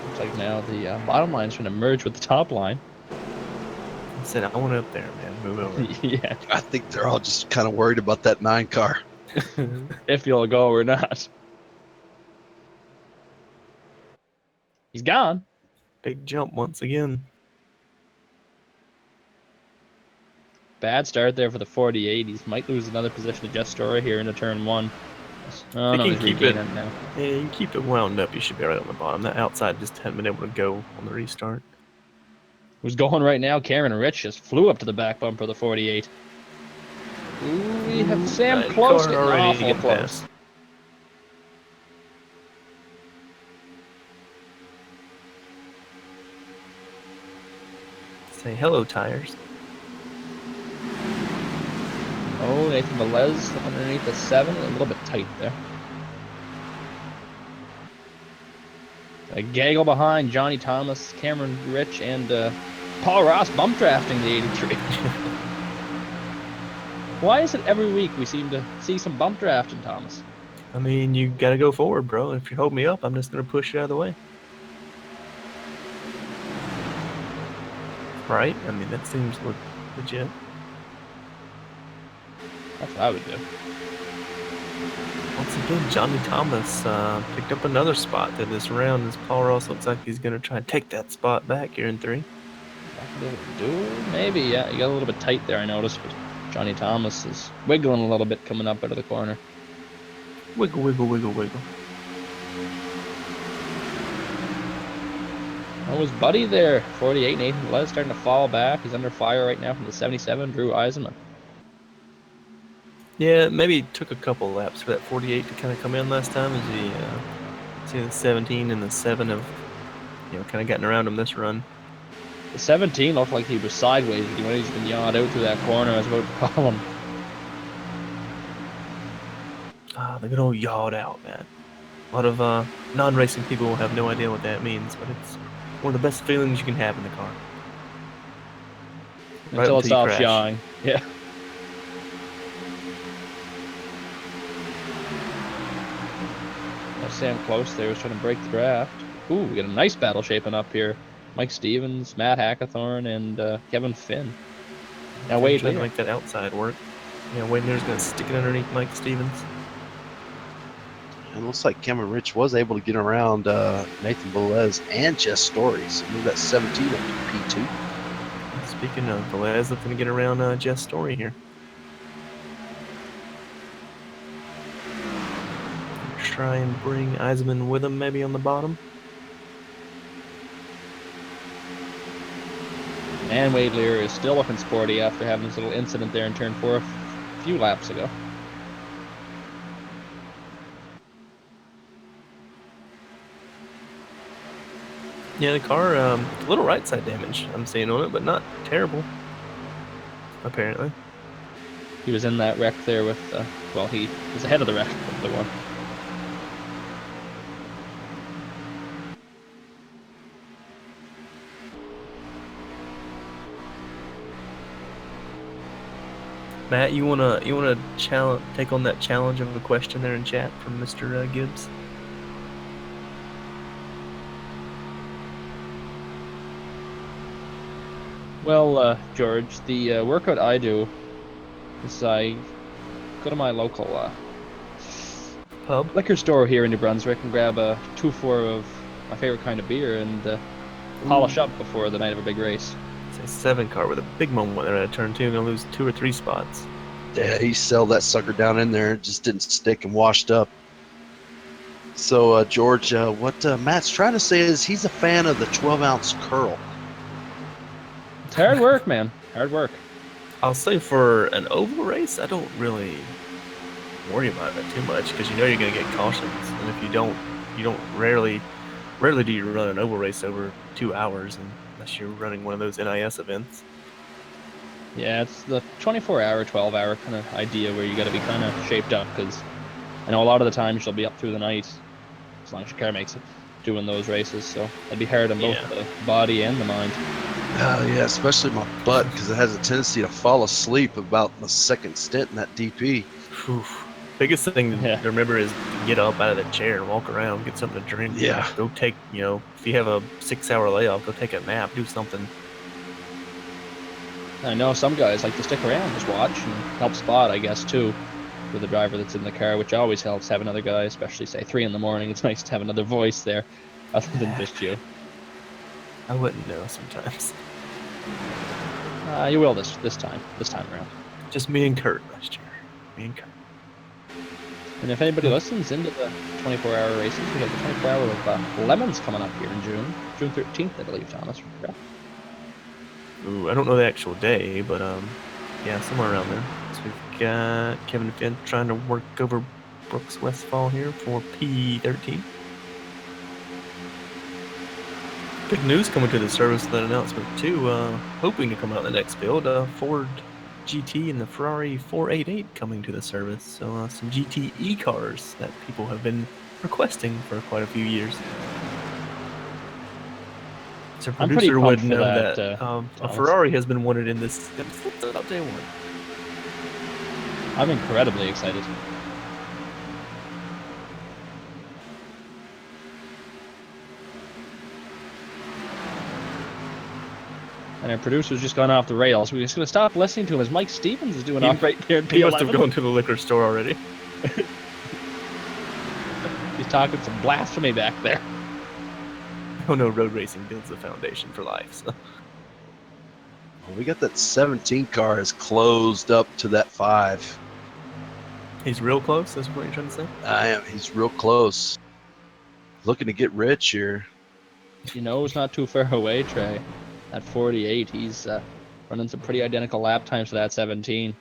Looks like now the bottom line is going to merge with the top line. I said, I want it up there, man. Move over. Yeah. I think they're all just kind of worried about that 9 car. If you'll go or not. He's gone. Big jump once again. Bad start there for the 48. He might lose another position to Jess Story here into turn 1. Oh, They no, can he's keep regaining it now. Yeah, you can keep it wound up. You should be right on the bottom. That outside just hadn't been able to go on the restart. Who's going right now? Cameron Rich just flew up to the back bumper of the 48. Ooh, we have Sam That Close car getting already awful getting close. past. Say hello, tires. Oh, Nathan Velez underneath the 7. A little bit tight there. A gaggle behind Johnny Thomas, Cameron Rich, and Paul Ross bump drafting the 83. Why is it every week we seem to see some bump drafting, Thomas? I mean, you gotta go forward, bro. If you hold me up, I'm just gonna push you out of the way. Right? I mean, that seems legit. That's what I would do. Once again, Johnny Thomas picked up another spot to this round as Paul Ross looks like he's gonna try and take that spot back here in 3. Maybe, yeah. You got a little bit tight there, I noticed, but Johnny Thomas is wiggling a little bit coming up out of the corner. Wiggle, wiggle, wiggle, wiggle. Oh, his buddy there, 48, Nathan Velez, starting to fall back. He's under fire right now from the 77, Drew Eisenman. Yeah, maybe it took a couple laps for that 48 to kind of come in last time as he seen the 17 and the 7 have, kind of gotten around him this run. The 17 looked like he was sideways, but when he's been yawed out through that corner, I was about to call him. Ah, the good old yawed out, man. A lot of non-racing people have no idea what that means, but it's one of the best feelings you can have in the car. Right Until it until you stops crash. yawing. Yeah. Now Sam Close there was trying to break the draft. Ooh, we got a nice battle shaping up here. Mike Stevens, Matt Hackathorn, and Kevin Finn. Now Wade trying to Lear. make that outside work. Yeah, Wade Lear's going to stick it underneath Mike Stevens. And it looks like Cameron Rich was able to get around Nathan Velez and Jess Story. So move that 17 up to P2. Speaking of, Velez looking to get around Jess Story here. Try and bring Eisenman with him maybe on the bottom. And Wade Lear is still looking sporty after having this little incident there in turn 4 a few laps ago. Yeah, the car, a little right side damage I'm seeing on it, but not terrible, apparently. He was in that wreck there with, he was ahead of the wreck with the one. Matt, you wanna take on that challenge of a question there in chat from Mr. Gibbs? Well, George, the workout I do is I go to my local Pub? liquor store here in New Brunswick and grab a 2-4 of my favorite kind of beer and polish up before the night of a big race. It's a 7-car with a big moment there at turn 2. Gonna lose 2 or 3 spots. Yeah, he settled that sucker down in there. It just didn't stick and washed up. So, George, what Matt's trying to say is he's a fan of the 12-ounce curl. It's hard work, man. Hard work. I'll say for an oval race, I don't really worry about it too much because you know you're gonna get cautions, and if you don't rarely do you run an oval race over 2 hours unless you're running one of those NIS events. Yeah, it's the 24-hour, 12-hour kind of idea where you got to be kind of shaped up because I know a lot of the times you'll be up through the night as long as your car makes it doing those races. So it'd be hard on both the body and the mind. Yeah, especially my butt because it has a tendency to fall asleep about the second stint in that DP. Whew. Biggest thing to remember is to get up out of the chair and walk around, get something to drink. Yeah. Go take, if you have a 6-hour layoff, go take a nap, do something. I know some guys like to stick around, just watch and help spot, I guess, too, for the driver that's in the car, which always helps have another guy, especially, say, 3 in the morning. It's nice to have another voice there other than just you. I wouldn't know sometimes. You will this time around. Just me and Kurt last year. Me and Kurt. And if anybody listens into the 24-hour races, we have the 24-hour of Lemons coming up here in June 13th, I believe, Thomas. Ooh, I don't know the actual day, but yeah, somewhere around there. So we've got Kevin Finn trying to work over Brooks Westfall here for P13. Big news coming to the service with that announcement too. Hoping to come out in the next build, Ford GT and the Ferrari 488 coming to the service. So some GTE cars that people have been requesting for quite a few years. So producer would know that a Ferrari has been wanted in this since about day one. I'm incredibly excited. And our producer's just gone off the rails. We're just going to stop listening to him as Mike Stevens is doing off right there in P11. He must have gone to the liquor store already. He's talking some blasphemy back there. Oh no, road racing builds the foundation for life. So. We got that 17 car is closed up to that 5. He's real close, that's what you're trying to say? I am. He's real close. Looking to get rich here. You know it's not too far away, Trey. At 48, he's running some pretty identical lap times to that 17.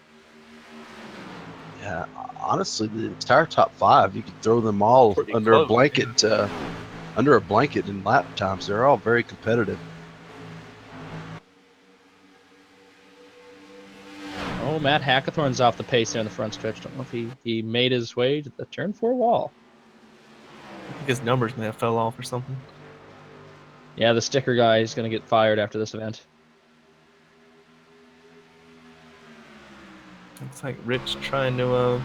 Yeah, honestly, the entire top 5, you could throw them all pretty under close, a blanket. Under a blanket in lap times. They're all very competitive. Oh, Matt Hackathorn's off the pace there in the front stretch. Don't know if he made his way to the turn 4 wall. I think his numbers may have fell off or something. Yeah, the sticker guy is going to get fired after this event. Looks like Rich trying to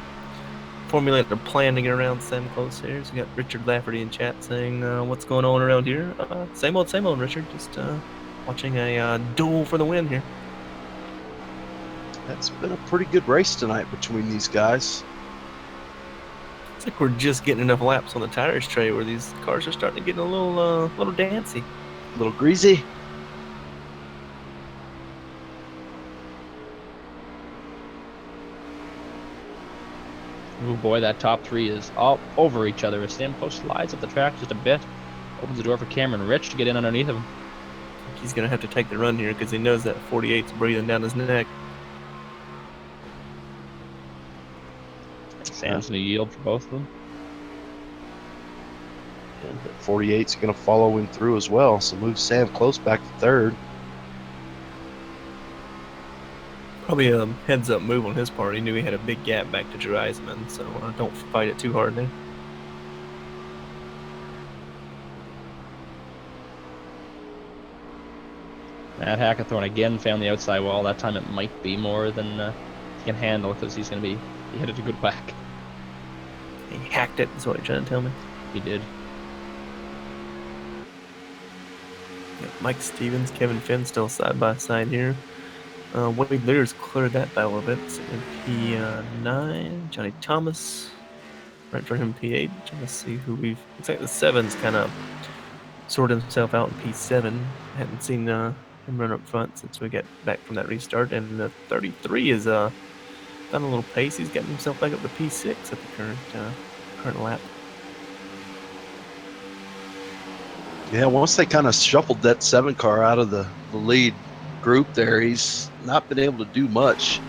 formulate their plan to get around Sam close here. So we got Richard Lafferty in chat saying, what's going on around here? Same old, Richard. Just watching a duel for the win here. That's been a pretty good race tonight between these guys. It's like we're just getting enough laps on the tires tray where these cars are starting to get a little dancy. A little greasy. Oh boy, that top 3 is all over each other. As Stamkos slides up the track just a bit, opens the door for Cameron Rich to get in underneath him. He's going to have to take the run here because he knows that 48's breathing down his neck. Sam's going to yield for both of them. And 48's going to follow him through as well, so moves Sam close back to 3rd. Probably a heads-up move on his part. He knew he had a big gap back to Drew Eisman, so don't fight it too hard there. Matt Hackathorn again found the outside wall. That time it might be more than he can handle because he hit it a good whack. He hacked it, is what you're trying to tell me. He did. Yeah, Mike Stevens, Kevin Finn still side by side here. Wade Lear's cleared that battle a bit. So in P9, Johnny Thomas. Right for him, P8. Trying to see who we've. Looks like the 7's kind of sorted himself out in P7. Hadn't seen him run up front since we got back from that restart. And the 33 is found a little pace. He's getting himself back up to P6 at the current lap. Yeah, once they kind of shuffled that 7 car out of the lead group there, he's not been able to do much.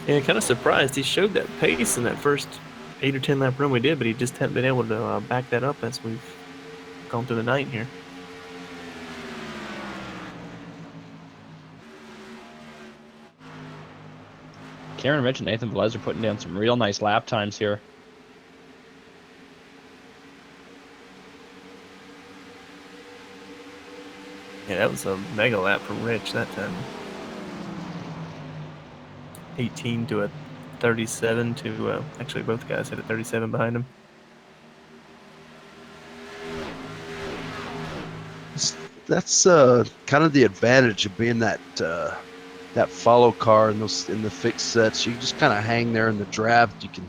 Yeah, kind of surprised. He showed that pace in that first 8 or 10 lap run we did, but he just hadn't been able to back that up as we've gone through the night here. Karen Rich and Nathan Velez are putting down some real nice lap times here. Yeah, that was a mega lap from Rich that time. 18 to a 37 to, actually both guys had a 37 behind him. That's kind of the advantage of being that follow car in the fixed sets. You just kind of hang there in the draft. You can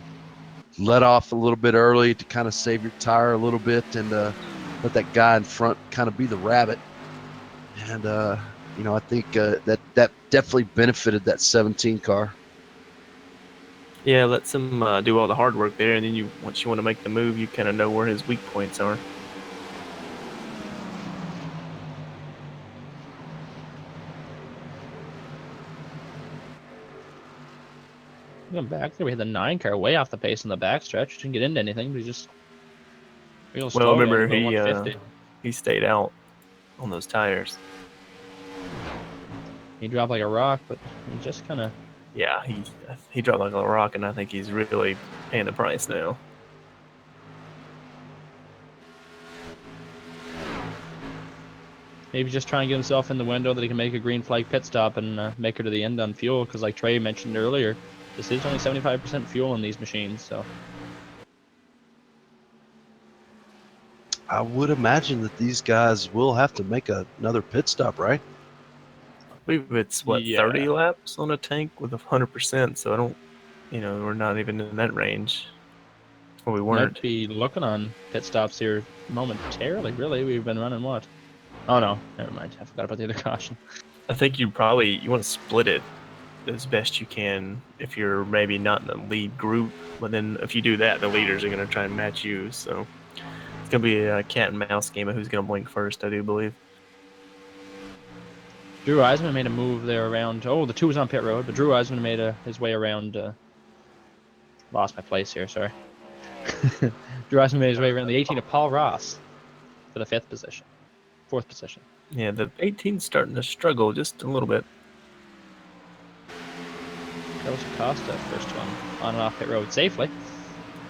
let off a little bit early to kind of save your tire a little bit and let that guy in front kind of be the rabbit. And I think that definitely benefited that 17 car. Yeah, lets him do all the hard work there, and then once you want to make the move, you kind of know where his weak points are. Going back there, we had the 9 car way off the pace in the backstretch. Didn't get into anything, but he just real slow. Well, remember down to 150. he stayed out on those tires. He dropped like a rock, but he just kind of. Yeah, he dropped like a rock, and I think he's really paying the price now. Maybe just trying to get himself in the window that he can make a green flag pit stop and make her to the end on fuel. Because like Trey mentioned earlier, this is only 75% fuel in these machines, so. I would imagine that these guys will have to make another pit stop, right? I believe it's, 30 laps on a tank with 100%, so I don't, we're not even in that range. Or we weren't. Might be looking on pit stops here momentarily, really. We've been running what? Oh, no. Never mind. I forgot about the other caution. I think you want to split it as best you can if you're maybe not in the lead group. But then if you do that, the leaders are going to try and match you. So it's going to be a cat and mouse game of who's going to blink first, I do believe. Drew Eisman made a move there around. Oh, the 2 was on pit road, but Drew Eisman made his way around. Lost my place here, sorry. Drew Eisman made his way around the 18 of Paul Ross for the 4th position. Yeah, the 18's starting to struggle just a little bit. That was Acosta, first one on and off pit road safely.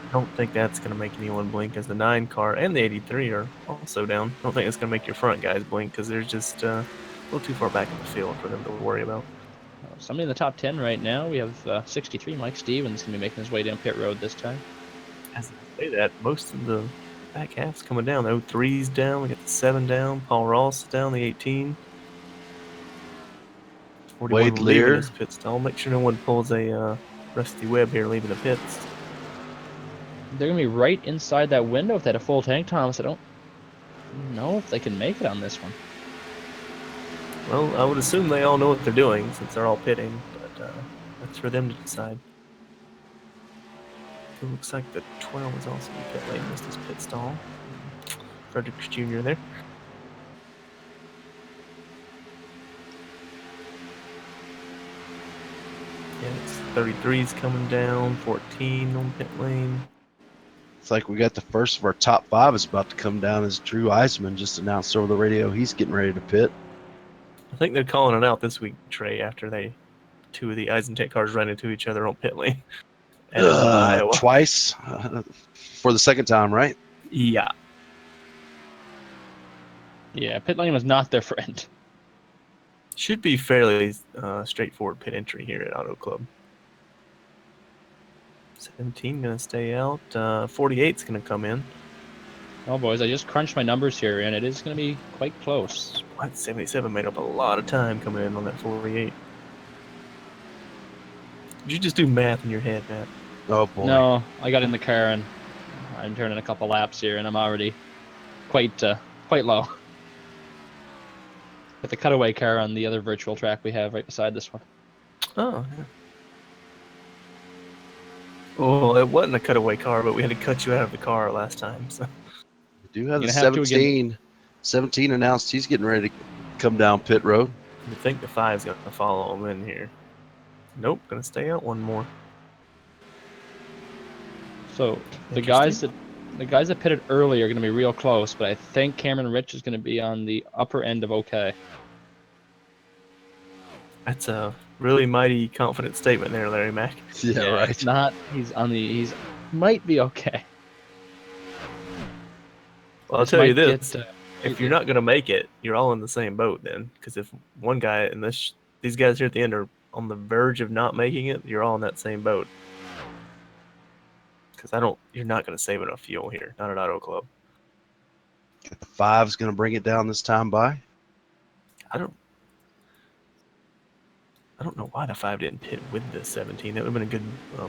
I don't think that's going to make anyone blink, as the 9 car and the 83 are also down. I don't think it's going to make your front guys blink because they're just a little too far back in the field for them to worry about. Somebody in the top 10 right now. We have 63. Mike Stevens going to be making his way down pit road this time. As I say that, most of the back half's coming down. The 03's down. We got the 7 down. Paul Ross is down. The 18. 41 Wade leaving Lear. his pit stall. Make sure no one pulls a Rusty Webb here leaving the pits. They're going to be right inside that window if they had a full tank, Thomas. I don't know if they can make it on this one. Well, I would assume they all know what they're doing since they're all pitting, but that's for them to decide. It looks like the 12 is also in pit lane. Missed his pit stall. Fredericks Jr. there. Yeah, it's 33's coming down. 14 on pit lane. It's like we got the first of our top 5 is about to come down as Drew Eisman just announced over the radio he's getting ready to pit. I think they're calling it out this week, Trey, after 2 of the Eisentech cars ran into each other on pit lane. At Iowa. Twice for the second time, right? Yeah. Yeah, pit lane was not their friend. Should be fairly straightforward pit entry here at Auto Club. 17 going to stay out. 48's going to come in. Oh, boys, I just crunched my numbers here, and it is going to be quite close. What? 77 made up a lot of time coming in on that 48. Did you just do math in your head, Matt? Oh boy. No, I got in the car, and I'm turning a couple laps here, and I'm already quite low. Got the cutaway car on the other virtual track we have right beside this one. Oh, yeah. Well, it wasn't a cutaway car, but we had to cut you out of the car last time. So We do have the You're gonna have to again. 17. 17 announced he's getting ready to come down pit road. you think the 5's going to follow him in here. Nope, going to stay out one more. So the guys that pitted early are going to be real close, but I think Cameron Rich is going to be on the upper end of okay. That's a really mighty confident statement there, Larry Mack. Yeah, right. It's not. He's might be okay. Well, I'll This tell you might this. get, If you're not going to make it, you're all in the same boat then. Because if one guy and these guys here at the end are on the verge of not making it, you're all in that same boat. Because you're not going to save enough fuel here, not at Auto Club. The 5's going to bring it down this time by. I don't know why the 5 didn't pit with the 17. That would have been a good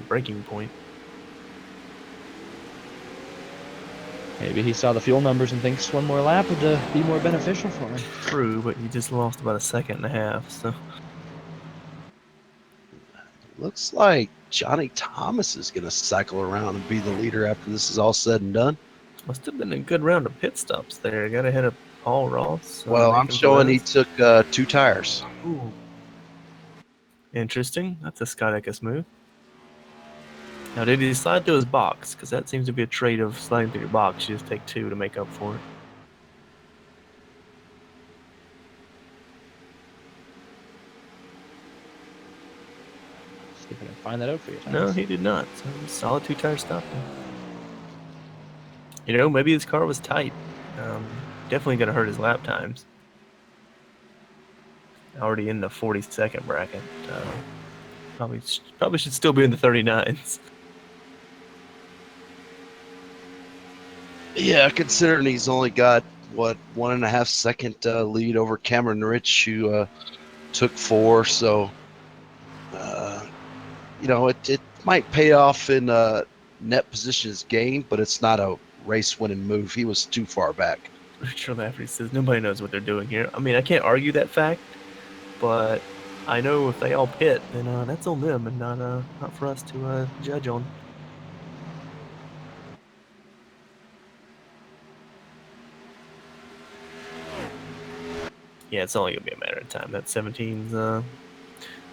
breaking point. maybe he saw the fuel numbers and thinks one more lap would be more beneficial for him. True, but you just lost about a second and a half. So Looks like Johnny Thomas is going to cycle around and be the leader after this is all said and done. must have been a good round of pit stops there. Got ahead of Paul Ross. Well, I'm Nathan showing he Velez. took 2 tires. Ooh. Interesting. That's a Scott Eckes move. Now, did he slide through his box? Because that seems to be a trait of sliding through your box. You just take 2 to make up for it. See if I can find that out for you. No, Thomas. he did not. So solid 2-tire stop. You know, maybe his car was tight. Definitely going to hurt his lap times. Already in the 42nd bracket. Probably should still be in the 39s. Yeah, considering he's only got, 1.5 second lead over Cameron Rich, who took 4. So, it might pay off in net positions gained, but it's not a race-winning move. He was too far back. Richard Lafferty says nobody knows what they're doing here. I mean, I can't argue that fact, but I know if they all pit, then that's on them and not for us to judge on. Yeah, it's only gonna be a matter of time. That 17's gotta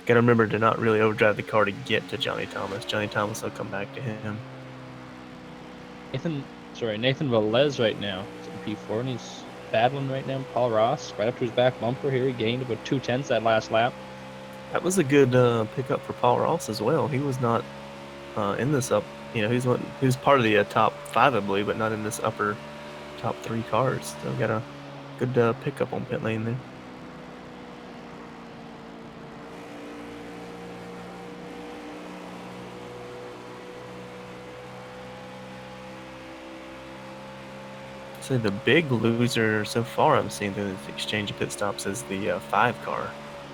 remember to not really overdrive the car to get to Johnny Thomas. Johnny Thomas will come back to him. Nathan Velez right now. He's in P4 and he's battling right now. Paul Ross right up to his back bumper here. He gained about 2/10 that last lap. That was a good pickup for Paul Ross as well. He was not in this up. You know, he was part of the top 5, I believe, but not in this upper top 3 cars. So got a good pickup on pit lane there. So the big loser so far I'm seeing through this exchange of pit stops is the 5 car.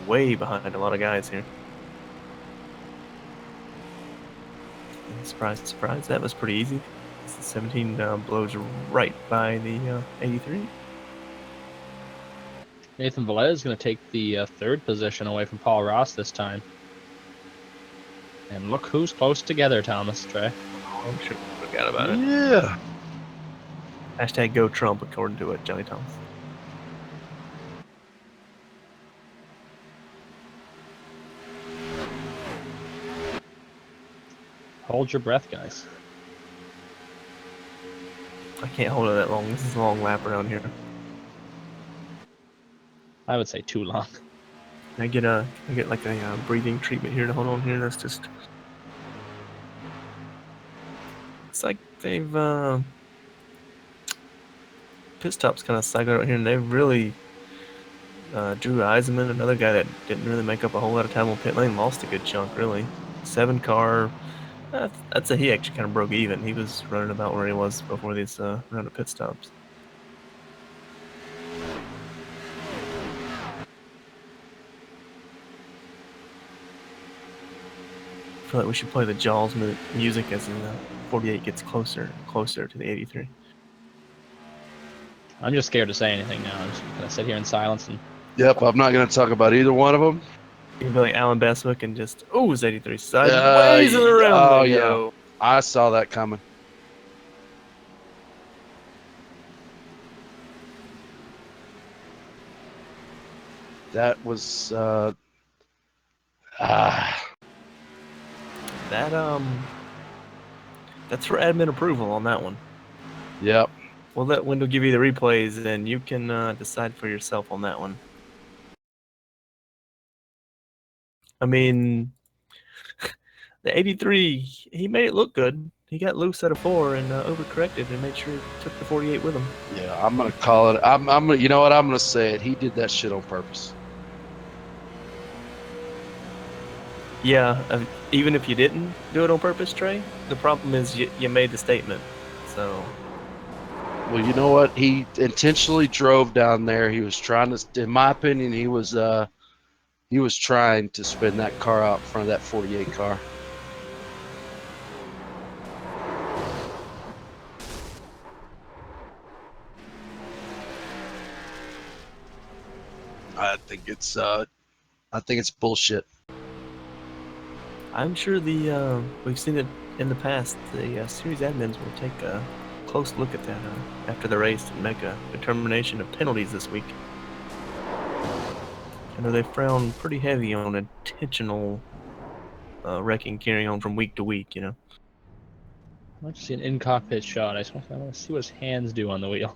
Way behind a lot of guys here. And surprise, surprise, that was pretty easy. The 17 blows right by the 83. Nathan Velez is going to take the 3rd position away from Paul Ross this time. And look who's close together, Thomas, Trey. Oh, I'm sure we forgot about it. Yeah. Hashtag go Trump, according to Johnny Thomas. Hold your breath, guys. I can't hold it that long. This is a long lap around here. I would say too long. Can I get like a breathing treatment here to hold on here? That's just. It's like they've pit stops kind of cycled out here, and they've really Drew Eisenman, another guy that didn't really make up a whole lot of time on pit lane, lost a good chunk, really. 7 car. I'd say he actually kind of broke even. He was running about where he was before this round of pit stops. I feel like we should play the Jaws music as the 48 gets closer and closer to the 83. I'm just scared to say anything now. I'm just gonna sit here in silence and. Yep, I'm not going to talk about either one of them. You can be like Alan Bestwick and just, oh, it's 83 sideways and around they go. I saw that coming. That was That's for admin approval on that one. Yep. We'll let Wendell give you the replays, and you can decide for yourself on that one. I mean, the 83, he made it look good. He got loose at a 4 and overcorrected and made sure he took the 48 with him. Yeah, I'm gonna call it. I'm gonna. You know what? I'm gonna say it. He did that shit on purpose. Yeah, even if you didn't do it on purpose, Trey, the problem is you made the statement. So. Well, you know what? He intentionally drove down there. He was trying to, in my opinion, he was trying to spin that car out in front of that 48 car. I think it's bullshit. I'm sure we've seen it in the past. The series admins will take a close look at that after the race and make a determination of penalties this week. I know they frown pretty heavy on intentional wrecking carrying on from week to week, you know. I want to see an in-cockpit shot. I want to see what his hands do on the wheel.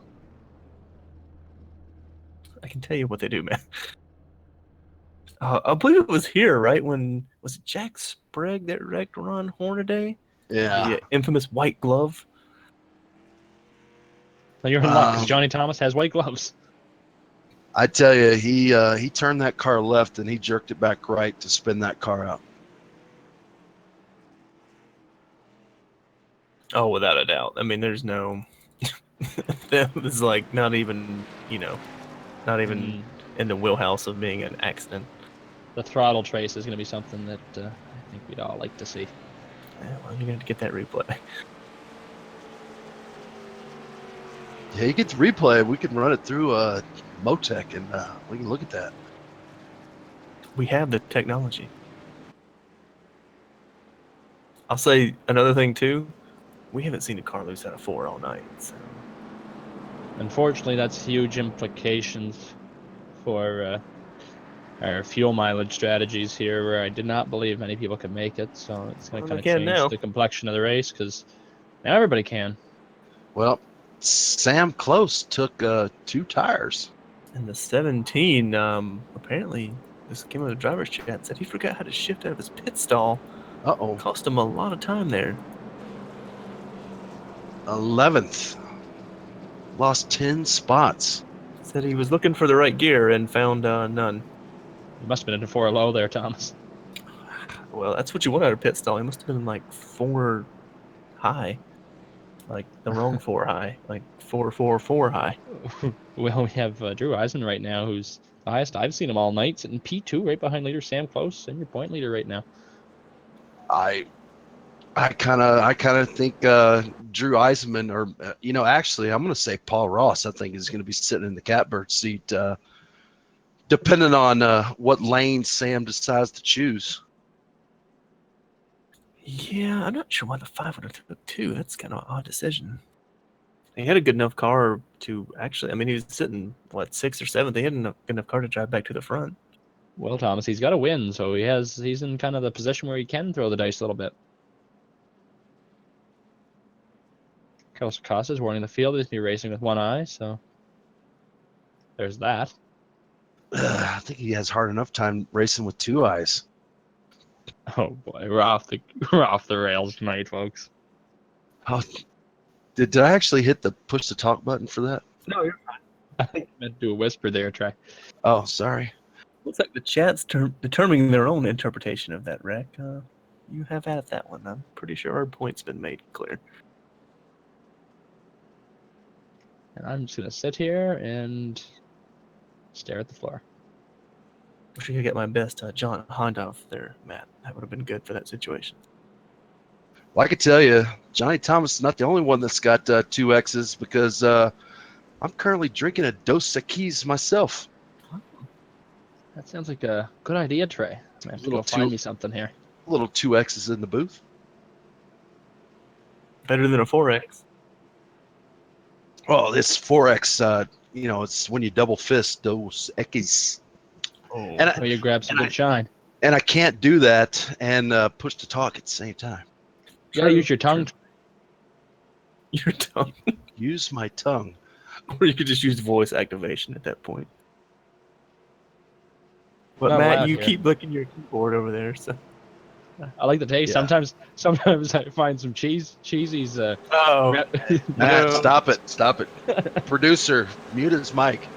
I can tell you what they do, man. I believe it was here, right? Was it Jack Sprague that wrecked Ron Hornaday? Yeah. The infamous white glove. Well, you're in luck because Johnny Thomas has white gloves. I tell you, he turned that car left and he jerked it back right to spin that car out. Oh, without a doubt. I mean, there's no. That was like not even in the wheelhouse of being an accident. The throttle trace is going to be something that I think we'd all like to see. Yeah, well, you're going to get that replay. Yeah, you get the replay. We can run it through Motec and we can look at that. We have the technology. I'll say another thing too. We haven't seen a car loose out of 4 all night. So. Unfortunately, that's huge implications for our fuel mileage strategies here, where I did not believe many people could make it. So it's going to kind of change the complexion of the race because now everybody can. Well, Sam Close took 2 tires. And the 17, apparently, this came out of the driver's chat, said he forgot how to shift out of his pit stall. Uh-oh. Cost him a lot of time there. 11th. Lost 10 spots. Said he was looking for the right gear and found none. You must have been into 4 low there, Thomas. Well, that's what you want out of pit stall. He must have been like 4 high. Like the wrong 4 high. Like 4 high. Well, we have Drew Eisen right now, who's the highest I've seen him all night, sitting P2 right behind leader Sam Close and your point leader right now. I kind of think Drew Eisenman, or actually, I'm going to say Paul Ross. I think is going to be sitting in the catbird seat, depending on what lane Sam decides to choose. Yeah, I'm not sure why the 500 took 2. That's kind of an odd decision. He had a good enough car to actually. I mean, he was sitting 6th or 7th. He had a good enough car to drive back to the front. Well, Thomas, he's got to win, so he's in kind of the position where he can throw the dice a little bit. Carlos Acosta is warning the field he's going to be racing with one eye, so there's that. I think he has hard enough time racing with 2 eyes. Oh boy, we're off the rails tonight, folks. Oh, did I actually hit the push the talk button for that? No, you're fine. Meant to do a whisper there, Trey. Oh, sorry. Looks like the chat's determining their own interpretation of that wreck. You have at that one. I'm pretty sure our point's been made clear. And I'm just gonna sit here and stare at the floor. Wish I could get my best John Honda off there, Matt. That would have been good for that situation. Well, I can tell you, Johnny Thomas is not the only one that's got 2 X's because I'm currently drinking a Dos Equis myself. That sounds like a good idea, Trey. I have to go find me something here. Little 2 X's in the booth. Better than a 4X. Oh, this 4X, it's when you double fist Dos Equis. Oh, And Oh, you grab some good shine. And I can't do that and push to talk at the same time. You gotta use your tongue. Your tongue. Use my tongue. Or you could just use voice activation at that point. But Not Matt, allowed you here. keep licking your keyboard over there, so. I like the taste. Yeah. Sometimes I find some cheesies. Oh, Matt, No. stop it. Producer, mute his mic.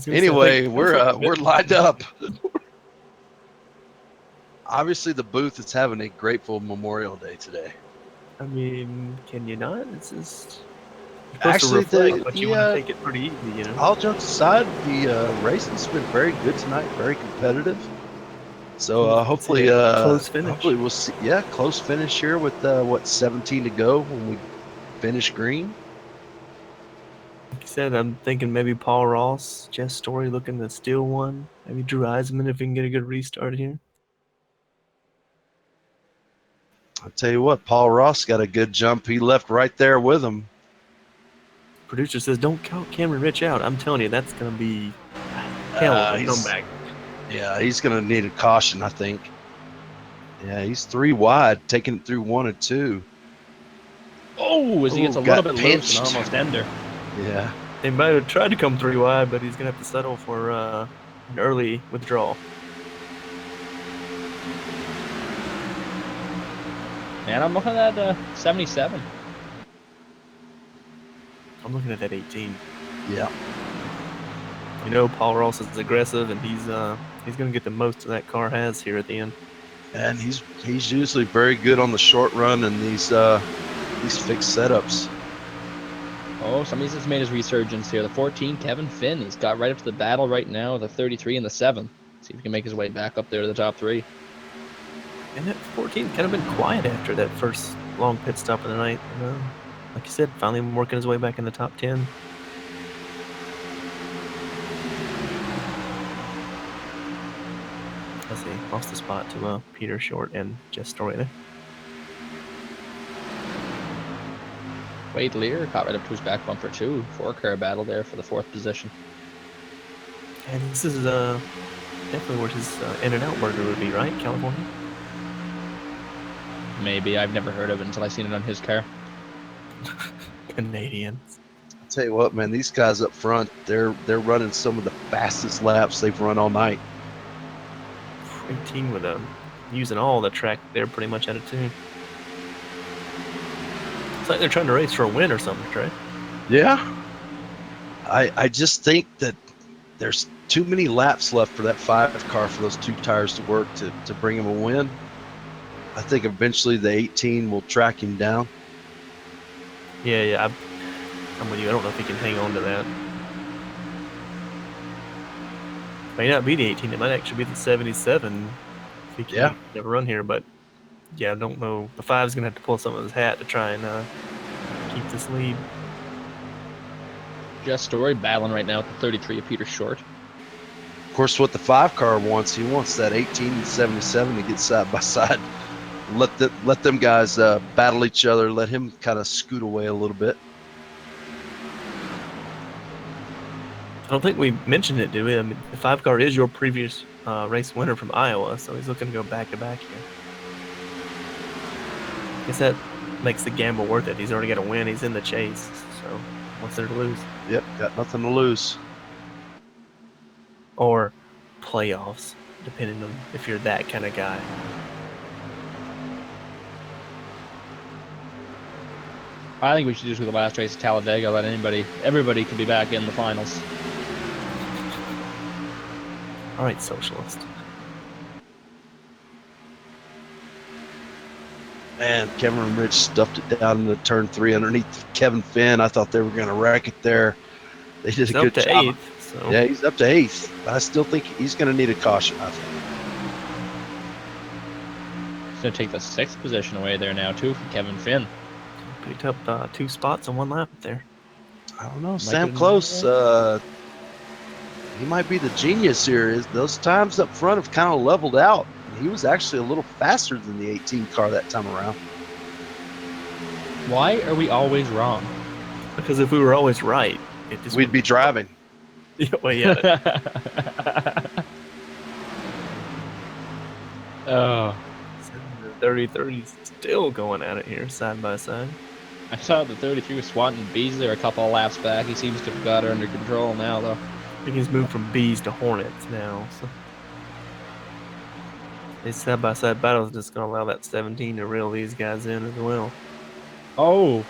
Anyway, we're lined up. Obviously, the booth is having a grateful Memorial Day today. I mean, can you not? It's just. Actually, but you want to take it pretty easy, you know? All jokes aside, the racing's been very good tonight, very competitive. So hopefully, close finish. Hopefully, we'll see. Yeah, close finish here with 17 to go when we finish green. Like you said, I'm thinking maybe Paul Ross, Jess Story looking to steal one. Maybe Drew Eisman if we can get a good restart here. I'll tell you what, Paul Ross got a good jump. He left right there with him. Producer says, don't count Cameron Rich out. I'm telling you, that's going to be hell of a comeback. Yeah, he's going to need a caution, I think. Yeah, he's 3 wide, taking it through 1 and 2. Oh, as he gets a got little bit loose pinched. and almost ender. Yeah. They might have tried to come 3 wide, but he's going to have to settle for an early withdrawal. Man, I'm looking at 77. I'm looking at that 18. Yeah. You know, Paul Ross is aggressive, and he's going to get the most that car has here at the end. And he's usually very good on the short run and these fixed setups. Oh, somebody's just made his resurgence here. The 14, Kevin Finn. He's got right up to the battle right now. The 33 and the 7. See if he can make his way back up there to the top 3. And that 14 kind of been quiet after that first long pit stop of the night. Like you said, finally working his way back in the top 10. Let's see, lost the spot to Peter Short and Jess Story there. Wade Lear caught right up to his back bumper too. 4-car battle there for the 4th position. And this is definitely where his In-N-Out burger would be, right? California? Maybe. I've never heard of it until I seen it on his car. Canadians. I'll tell you what, man, these guys up front, they're running some of the fastest laps they've run all night. 18 with using all the track there pretty much out of tune. It's like they're trying to race for a win or something, Trey. Yeah. I just think that there's too many laps left for that 5 car for those 2 tires to work to bring him a win. I think eventually the 18 will track him down. Yeah, I'm with you. I don't know if he can hang on to that. May not be the 18. It might actually be the 77 if he can never run here. But, yeah, I don't know. The 5's going to have to pull some of his hat to try and keep this lead. Jess Story battling right now with the 33 of Peter Short. Of course, what the 5 car wants, he wants that 18 and 77 to get side by side. Let them guys battle each other. Let him kind of scoot away a little bit. I don't think we mentioned it, do we? I mean, the 5 car is your previous race winner from Iowa, so he's looking to go back-to-back here. I guess that makes the gamble worth it. He's already got a win. He's in the chase, so what's there to lose? Yep, got nothing to lose. Or playoffs, depending on if you're that kind of guy. I think we should just do the last race at Talladega. Let everybody could be back in the finals. All right, socialist. Man, Kevin and Rich stuffed it down into turn 3 underneath Kevin Finn. I thought they were going to wreck it there. They did He's a good up to job. 8th. So Yeah, he's up to 8th. But I still think he's going to need a caution, I think. He's going to take the 6th position away there now, too, from Kevin Finn. picked up 2 spots on 1 lap there. I don't know. Might Sam be- Close, he might be the genius here. Those times up front have kind of leveled out. He was actually a little faster than the 18 car that time around. Why are we always wrong? Because if we were always right, We'd be driving. Yeah, well, yeah. Oh, 30-30 still going at it here, side by side. I saw the 33 was swatting Beasley a couple of laps back. He seems to have got her under control now, though. I think he's moved from Bees to Hornets now. So these side by side battles just gonna allow that 17 to reel these guys in as well. Oh,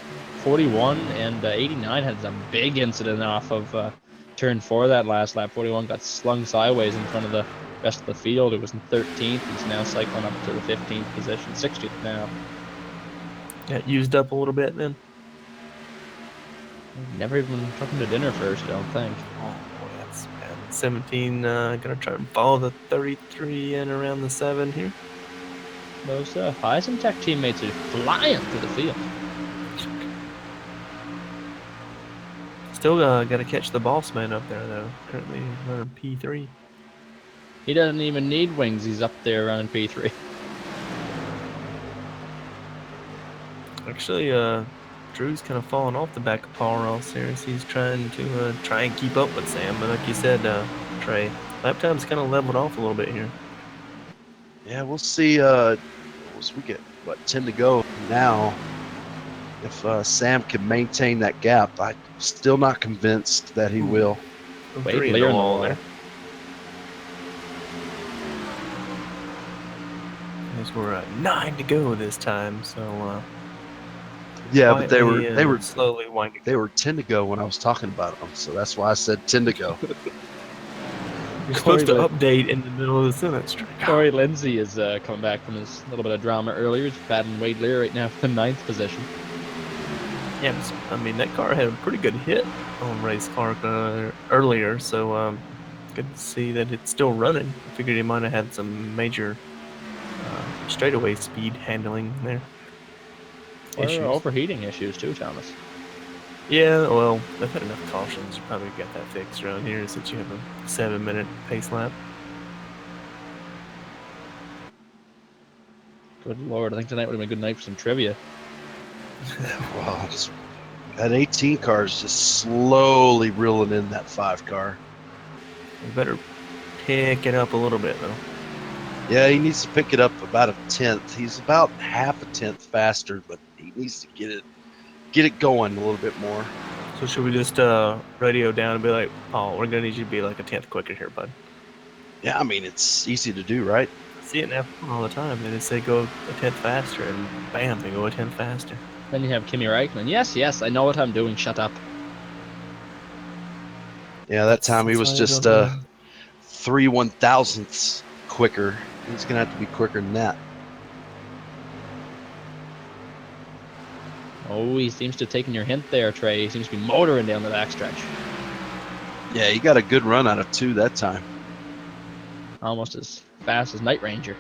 41 and 89 had some big incident off of turn 4 that last lap. 41 got slung sideways in front of the rest of the field. It was in 13th. He's now cycling up to the 15th position, 16th now. Got used up a little bit then. Never even took him to dinner first, I don't think. Oh boy, that's bad. 17 gonna try and follow the 33 in around the 7 here. Those Heisentech teammates are flying through the field. Still got to catch the boss man up there though. Currently running P3. He doesn't even need wings. He's up there running P3. Actually, Drew's kind of falling off the back of Paul Ross here as he's trying to try and keep up with Sam. But like you said, Trey, lap time's kind of leveled off a little bit here. Yeah, we'll see. We get, 10 to go now. If Sam can maintain that gap, I'm still not convinced that he will. Wait, 3 in Lear the in the wall wall. there. As we're at 9 to go this time, so Yeah, but they quietly were and slowly winding. they were 10 to go when I was talking about them, so that's why I said 10 to go. You're supposed to update in the middle of the sentence. Corey Lindsay is coming back from his little bit of drama earlier. He's battling Wade Lear right now for the 9th position. Yeah, I mean that car had a pretty good hit on Race Clark earlier, so good to see that it's still running. I figured he might have had some major straightaway speed handling there. Or Issues. overheating issues too, Thomas. Yeah, well, they've had enough cautions. You probably got that fixed around here since you have a 7-minute pace lap. Good lord, I think tonight would have been a good night for some trivia. Well, that 18 car is just slowly reeling in that 5 car. You better pick it up a little bit, though. Yeah, he needs to pick it up about a tenth. He's about half a tenth faster, but he needs to get it going a little bit more. So should we just radio down and be like, "Oh, we're gonna need you to be like a 10th quicker here, bud." Yeah, I mean, it's easy to do, right? I see it in F1 all the time. They just say go a 10th faster, and bam, they go a 10th faster. Then you have Kimi Räikkönen. Yes, I know what I'm doing. Shut up. Yeah, that time he That's was how you just don't learn. 3 1,000ths quicker. He's gonna have to be quicker than that. Oh, he seems to have taken your hint there, Trey. He seems to be motoring down the backstretch. Yeah, he got a good run out of 2 that time. Almost as fast as Night Ranger.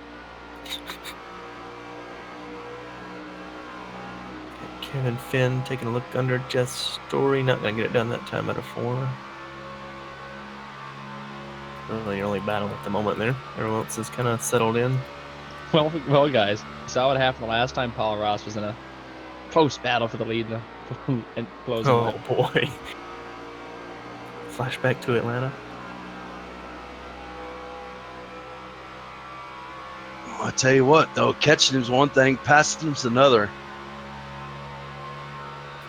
Kevin Finn taking a look under Jeff's story. Not gonna get it done that time out of 4. Really, your only battle at the moment there. Everyone else is kind of settled in. Well, guys, you saw what happened the last time Paul Ross was in a close battle for the lead and closing. Oh boy. Flashback to Atlanta. I tell you what, though, catching him's one thing, passing him's another.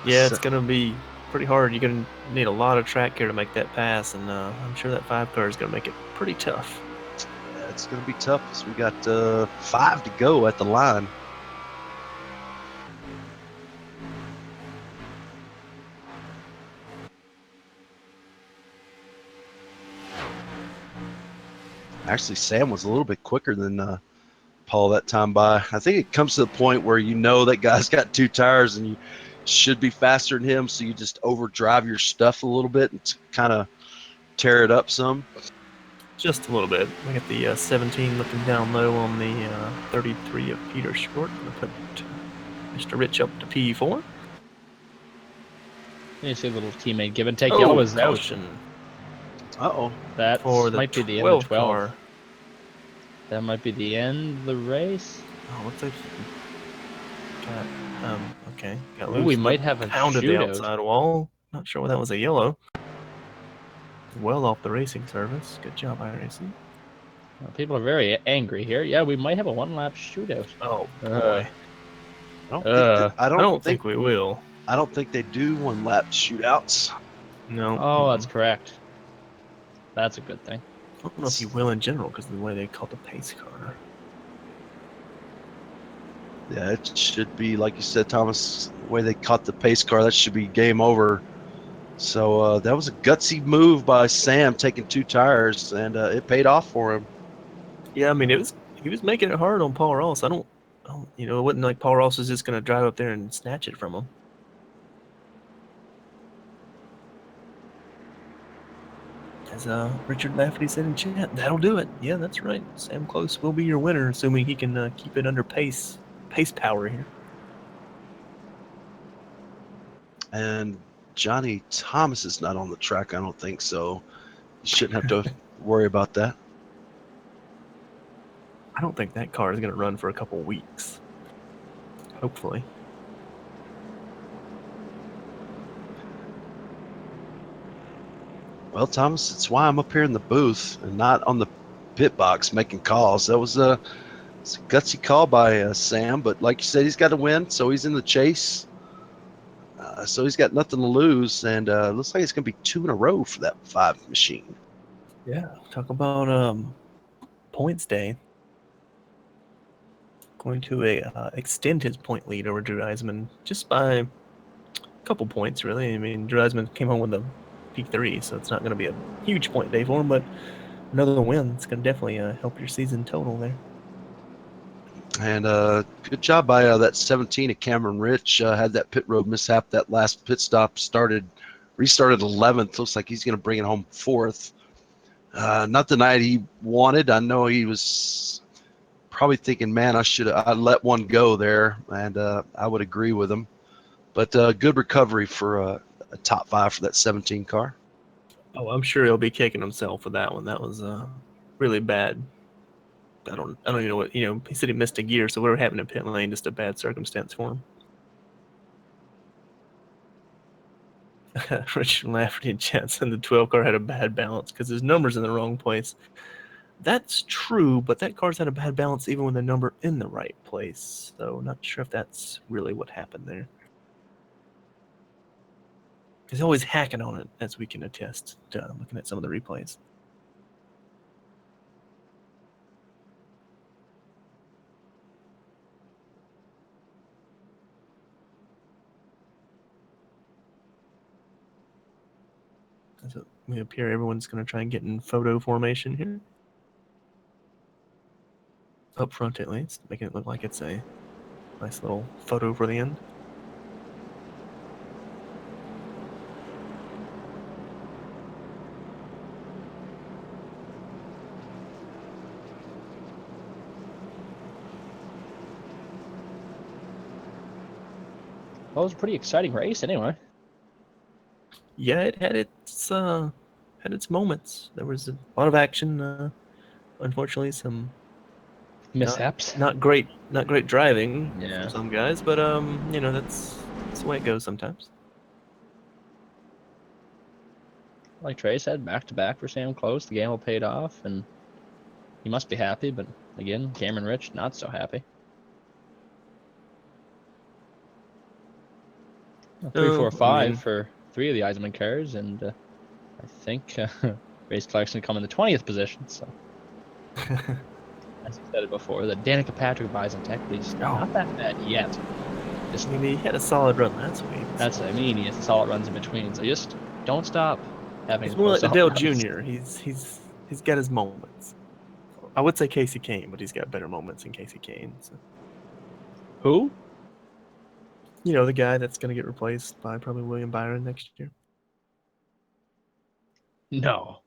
Yeah, it's gonna be pretty hard. You're gonna need a lot of track here to make that pass, and I'm sure that 5 car is gonna make it pretty tough. Yeah, it's going to be tough as we got 5 to go at the line. Actually, Sam was a little bit quicker than Paul that time by. I think it comes to the point where you know that guy's got 2 tires and you should be faster than him, so you just overdrive your stuff a little bit and kind of tear it up some. Just a little bit. We got the 17 looking down low on the 33 of Peter Short. Gonna put Mr. Rich up to P4. You see a little teammate give and take. Yellow is out. Caution Uh-oh. That for the might be the end of 12 12. car. That might be the end of the race. Oh, looks like got okay. Got Ooh, loose. we might have a pounded the shootout. outside wall. Not sure why that was a yellow. Well off the racing service. Good job, iRacing. Well, people are very angry here. Yeah, we might have a one-lap shootout. Oh boy. I I don't don't think think we will. I don't think they do 1-lap shootouts. No. Oh, that's correct. That's a good thing. I don't know if you will in general because of the way they call the pace car. Yeah, it should be, like you said, Thomas, the way they caught the pace car, that should be game over. So that was a gutsy move by Sam, taking 2 tires, and it paid off for him. Yeah, I mean he was making it hard on Paul Ross. I don't it wasn't like Paul Ross was just gonna drive up there and snatch it from him. As Richard Lafferty said in chat, that'll do it. Yeah, that's right. Sam Close will be your winner, assuming he can keep it under pace power here. And Johnny Thomas is not on the track, I don't think, so you shouldn't have to worry about that. I don't think that car is going to run for a couple weeks. Hopefully. Well, Thomas, it's why I'm up here in the booth and not on the pit box making calls. That was it's a gutsy call by Sam, but like you said, he's got to win, so he's in the chase. So he's got nothing to lose, and looks like it's going to be 2 in a row for that 5 machine. Yeah, talk about points day. Going to extend his point lead over Drew Eisman just by a couple points, really. I mean, Drew Eisman came home with a P3, so it's not going to be a huge point day for him, but another win, it's going to definitely help your season total there. And good job by that 17 of Cameron Rich. Had that pit road mishap. That last pit stop restarted 11th. Looks like he's going to bring it home 4th. Not the night he wanted. I know he was probably thinking, man, I let one go there, and I would agree with him. But good recovery for a top 5 for that 17 car. Oh, I'm sure he'll be kicking himself for that one. That was really bad. I don't even know what, he said he missed a gear, so whatever happened in pit lane, just a bad circumstance for him. Richard Lafferty and Jensen, the 12 car had a bad balance because his number's in the wrong place. That's true, but that car's had a bad balance even with the number in the right place. So not sure if that's really what happened there. He's always hacking on it, as we can attest, looking at some of the replays. So we appear everyone's going to try and get in photo formation here. Up front, at least, making it look like it's a nice little photo for the end. Well, it was a pretty exciting race anyway. Yeah, it had its moments. There was a lot of action. Unfortunately, some Mishaps. not great driving Yeah. for some guys, but that's the way it goes sometimes. Like Trey said, back-to-back for Sam Close. The gamble paid off, and he must be happy, but again, Cameron Rich, not so happy. 3, 4, 5 for 3 of the Eisman cars, and I think Race Clarkson come in the 20th position, so. As I said it before, the Danica Patrick buys in tech, but he's not that bad yet. I mean, he had a solid run last week. That's what I mean. He has solid runs in between, so just don't stop having. He's more like the Dale Jr. He's got his moments. I would say Casey Kane, but he's got better moments than Casey Kane. So. Who? You know, the guy that's going to get replaced by probably William Byron next year. No.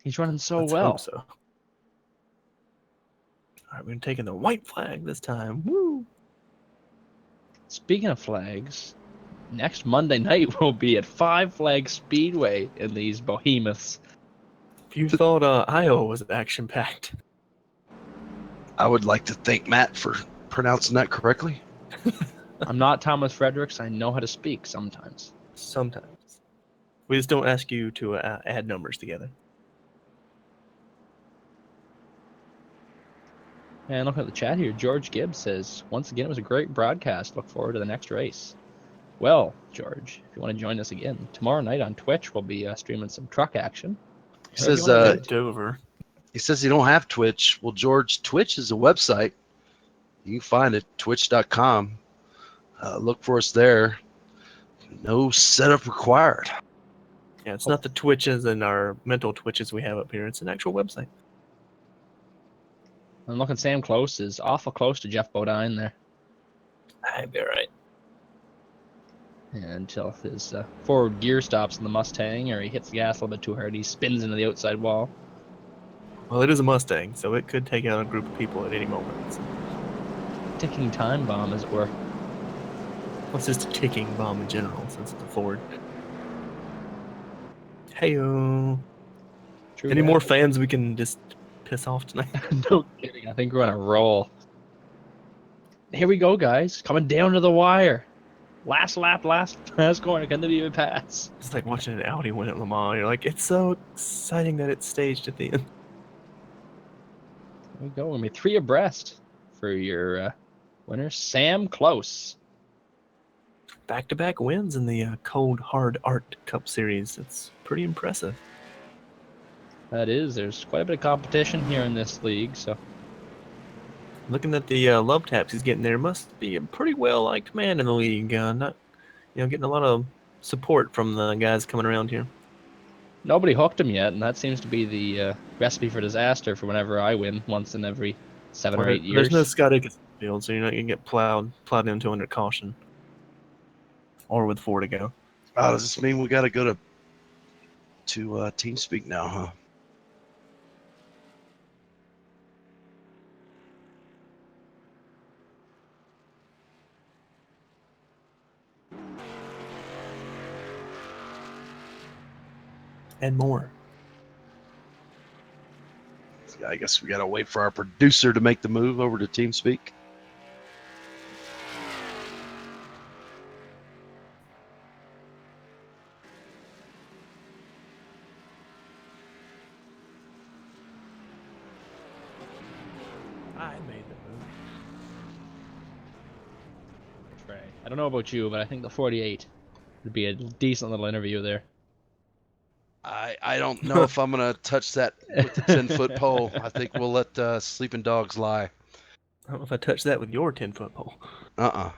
He's running so Let's well. hope so. All right, we're taking the white flag this time. Woo! Speaking of flags, next Monday night we'll be at Five Flag Speedway in these behemoths. If you thought Iowa was action-packed. I would like to thank Matt for pronouncing that correctly. I'm not Thomas Fredericks. I know how to speak sometimes. Sometimes. We just don't ask you to add numbers together. And look at the chat here. George Gibbs says, once again, it was a great broadcast. Look forward to the next race. Well, George, if you want to join us again, tomorrow night on Twitch, we'll be streaming some truck action. He says Dover. He says you don't have Twitch. Well, George, Twitch is a website. You can find it, twitch.com. Look for us there. No setup required. Yeah, it's not the twitches and our mental twitches we have up here. It's an actual website. I'm looking, Sam Close is awful close to Jeff Bodine there. I'd be right. And until his forward gear stops in the Mustang or he hits the gas a little bit too hard, he spins into the outside wall. Well, it is a Mustang, so it could take out a group of people at any moment. So. Ticking time bomb, as it were. Well, it's just a ticking bomb in general, since it's a Ford. Hey-o. True Any that. more fans we can just piss off tonight? No kidding. I think we're on a roll. Here we go, guys. Coming down to the wire. Last lap, last corner. Can they even pass? It's like watching an Audi win at Le Mans. You're like, it's so exciting that it's staged at the end. There we go. We'll be 3 abreast for your winner, Sam Close. Back-to-back wins in the Cold Hard Art Cup Series. It's pretty impressive. That is. There's quite a bit of competition here in this league, so. Looking at the love taps he's getting there, must be a pretty well-liked man in the league. Not, getting a lot of support from the guys coming around here. Nobody hooked him yet, and that seems to be the recipe for disaster for whenever I win once in every 7 or 8 years. There's no Scott Aiken field, so you're not going to get plowed into under caution. Or with 4 to go. Oh, does this mean we got to go to TeamSpeak now, huh? And more. I guess we got to wait for our producer to make the move over to TeamSpeak. I made the move. That's right. I don't know about you, but I think the 48 would be a decent little interview there. I don't know if I'm going to touch that with the 10-foot pole. I think we'll let sleeping dogs lie. I don't know if I touch that with your 10-foot pole. Uh-uh.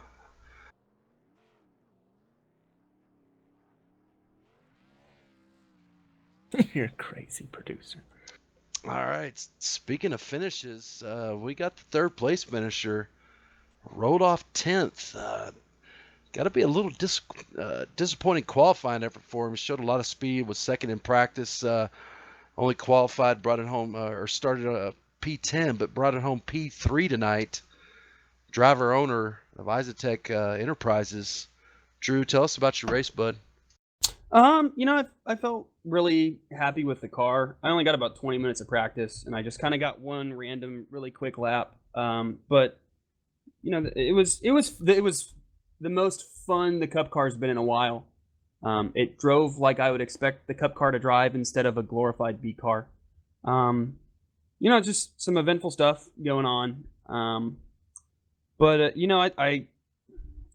You're a crazy producer. All right. Speaking of finishes, we got the third place finisher. Rode off 10th. Got to be a little disappointing qualifying effort for him. He showed a lot of speed, was second in practice. Only qualified, brought it home, or started a P10, but brought it home P3 tonight. Driver owner of Isotech Enterprises. Drew, tell us about your race, bud. I felt really happy with the car. I only got about 20 minutes of practice, and I just kind of got one random, really quick lap. But it was the most fun the Cup car's been in a while. It drove like I would expect the Cup car to drive instead of a glorified B car. Just some eventful stuff going on.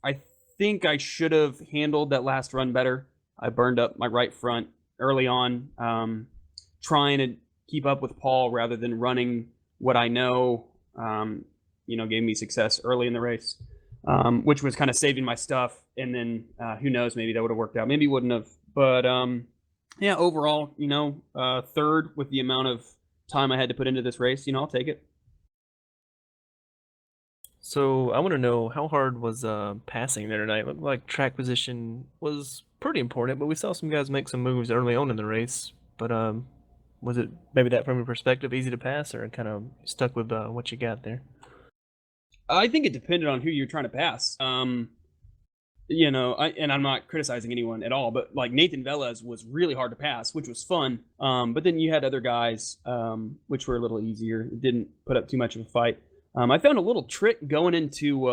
I think I should have handled that last run better. I burned up my right front early on, trying to keep up with Paul rather than running what I know, gave me success early in the race. Which was kind of saving my stuff, and then who knows, maybe that would have worked out. Maybe it wouldn't have. But overall, third with the amount of time I had to put into this race, I'll take it. So I want to know, how hard was passing there tonight? Looked like track position was pretty important, but we saw some guys make some moves early on in the race. But was it, maybe that from your perspective, easy to pass, or kind of stuck with what you got there? I think it depended on who you're trying to pass. And I'm not criticizing anyone at all, but like Nathan Velez was really hard to pass, which was fun. But then you had other guys, which were a little easier. It didn't put up too much of a fight. I found a little trick going into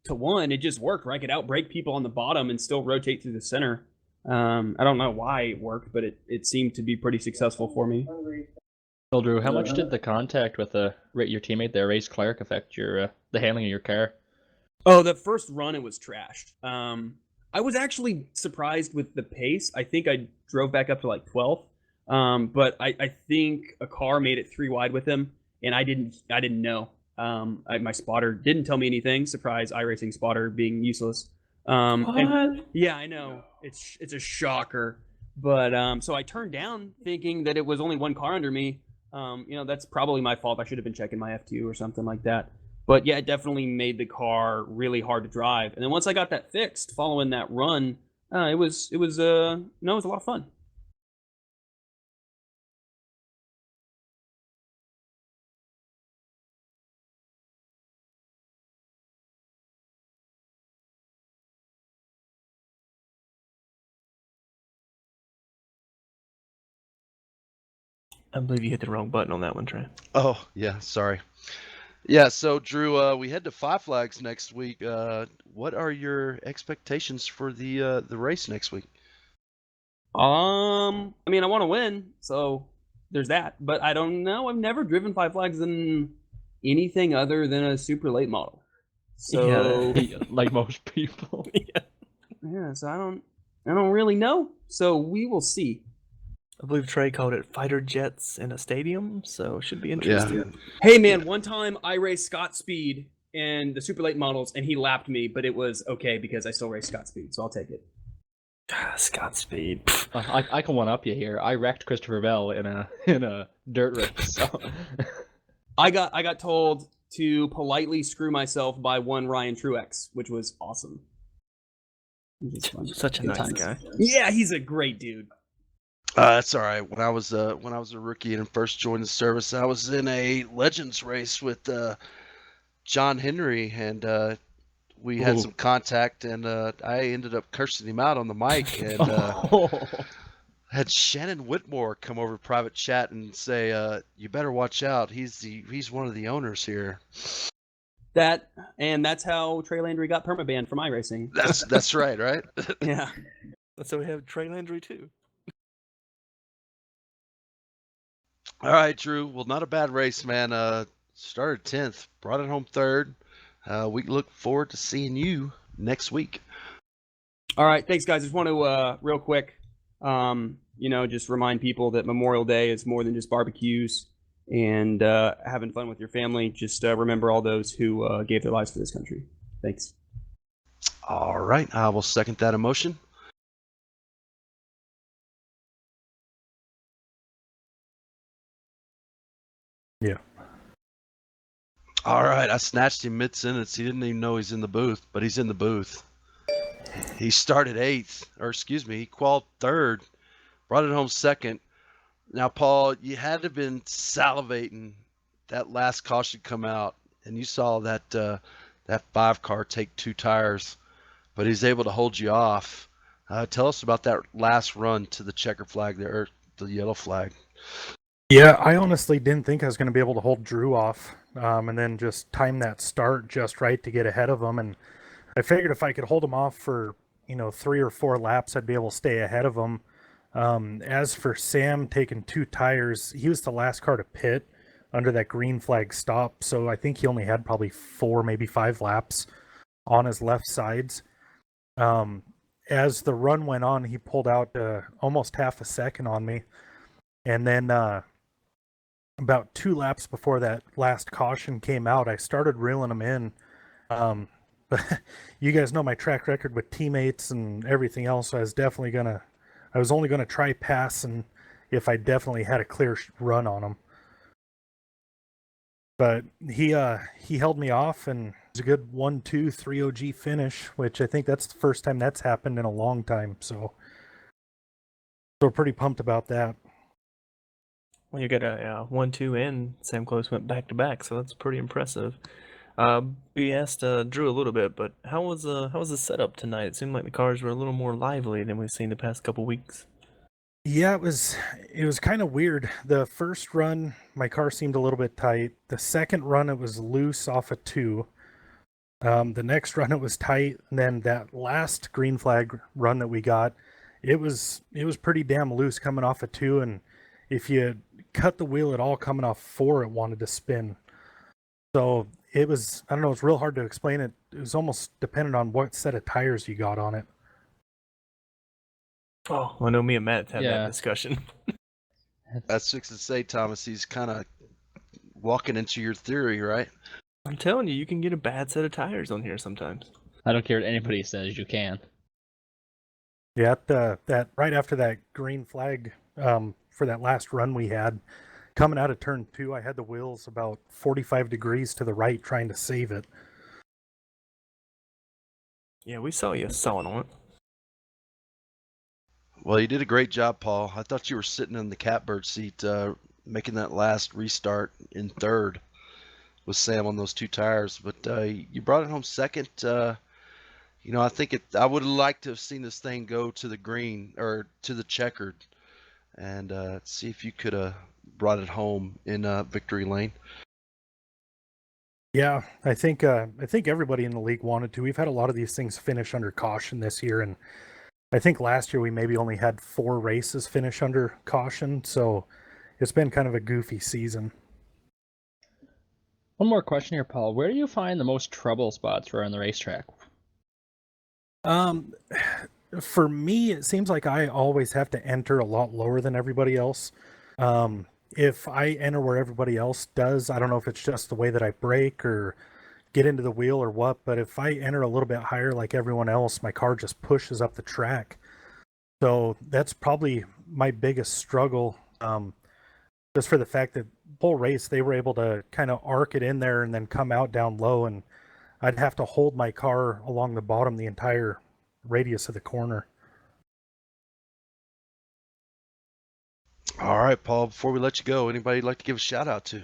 to one. It just worked, where I could outbrake people on the bottom and still rotate through the center. I don't know why it worked, but it seemed to be pretty successful for me. Well, Drew, how much did the contact with your teammate there, Race Clark, affect your the handling of your car? Oh, the first run, it was trashed. I was actually surprised with the pace. I think I drove back up to like 12th. But I think a car made it 3 wide with him, and I didn't know. My spotter didn't tell me anything. Surprise, iRacing spotter being useless. And, yeah, I know. It's a shocker. But so I turned down thinking that it was only one car under me. That's probably my fault. I should have been checking my F2 or something like that. But yeah, it definitely made the car really hard to drive. And then once I got that fixed, following that run, it was a lot of fun. I believe you hit the wrong button on that one, Trey. Oh, yeah, sorry. Yeah, so Drew, we head to Five Flags next week. What are your expectations for the race next week? I want to win, so there's that. But I don't know. I've never driven Five Flags in anything other than a super late model. So Like most people. yeah, so I don't really know. So we will see. I believe Trey called it fighter jets in a stadium, so should be interesting. Yeah. Hey man, one time I raced Scott Speed in the super late models, and he lapped me, but it was okay because I still raced Scott Speed, so I'll take it. Scott Speed. I can one up you here. I wrecked Christopher Bell in a dirt race. So. I got told to politely screw myself by one Ryan Truex, which was awesome. Such a nice guy. Yeah, he's a great dude. That's all right. When I was a rookie and first joined the service, I was in a Legends race with John Henry, and we had some contact, and I ended up cursing him out on the mic, and had Shannon Whitmore come over to private chat and say, "You better watch out. He's one of the owners here." That's how Trey Landry got permabanned from iRacing. That's right, right? Yeah. So we have Trey Landry too. All right, Drew. Well, not a bad race, man. Started 10th, brought it home 3rd. We look forward to seeing you next week. All right, thanks, guys. Just want to real quick, just remind people that Memorial Day is more than just barbecues and having fun with your family. Just remember all those who gave their lives for this country. Thanks. All right, I will second that emotion. Yeah. All right, I snatched him mid-sentence. He didn't even know he's in the booth, but he's in the booth. He started 8th, he qualified 3rd, brought it home 2nd. Now, Paul, you had to have been salivating that last caution come out, and you saw that that 5 car take 2 tires, but he's able to hold you off. Tell us about that last run to the checker flag there, or the yellow flag. Yeah, I honestly didn't think I was going to be able to hold Drew off, and then just time that start just right to get ahead of him. And I figured if I could hold him off for 3 or 4 laps, I'd be able to stay ahead of him. As for Sam taking 2 tires, he was the last car to pit under that green flag stop, so I think he only had probably 4, maybe 5 laps on his left sides. As the run went on, he pulled out almost half a second on me, and then about 2 laps before that last caution came out, I started reeling him in. But you guys know my track record with teammates and everything else, so I was only gonna try pass, and if I definitely had a clear run on him. But he held me off, and it was a good 1-2 3 OG finish, which I think that's the first time that's happened in a long time. So we're pretty pumped about that. Well, you got a 1-2 and Sam Close went back to back, so that's pretty impressive. We asked Drew a little bit, but how was the setup tonight? It seemed like the cars were a little more lively than we've seen the past couple weeks. Yeah, it was kind of weird. The first run, my car seemed a little bit tight. The second run, it was loose off a 2. The next run, it was tight, and then that last green flag run that we got, it was pretty damn loose coming off a 2, and if you cut the wheel at all coming off 4, it wanted to spin. So it was, I don't know, it's real hard to explain it. It was almost dependent on what set of tires you got on it. Oh, I know me and Matt had Yeah. that discussion. That's fixing to say, Thomas. He's kind of walking into your theory, right? I'm telling you, you can get a bad set of tires on here sometimes. I don't care what anybody says, you can. Yeah, that right after that green flag for that last run we had, coming out of turn 2, I had the wheels about 45 degrees to the right trying to save it. Yeah, we saw you sawing on it. Well, you did a great job, Paul. I thought you were sitting in the catbird seat, making that last restart in third with Sam on those 2 tires. But you brought it home second. I think I would have liked to have seen this thing go to the green or to the checkered, and see if you could have brought it home in victory lane. Yeah, I think everybody in the league wanted to. We've had a lot of these things finish under caution this year, and I think last year we maybe only had 4 races finish under caution, so it's been kind of a goofy season. One more question here, Paul. Where do you find the most trouble spots around the racetrack? For me, it seems like I always have to enter a lot lower than everybody else. If I enter where everybody else does, I don't know if it's just the way that I brake or get into the wheel or what, but if I enter a little bit higher like everyone else, my car just pushes up the track. So that's probably my biggest struggle, just for the fact that whole race they were able to kind of arc it in there and then come out down low, and I'd have to hold my car along the bottom the entire radius of the corner. All right, Paul, before we let you go, anybody you'd like to give a shout out to?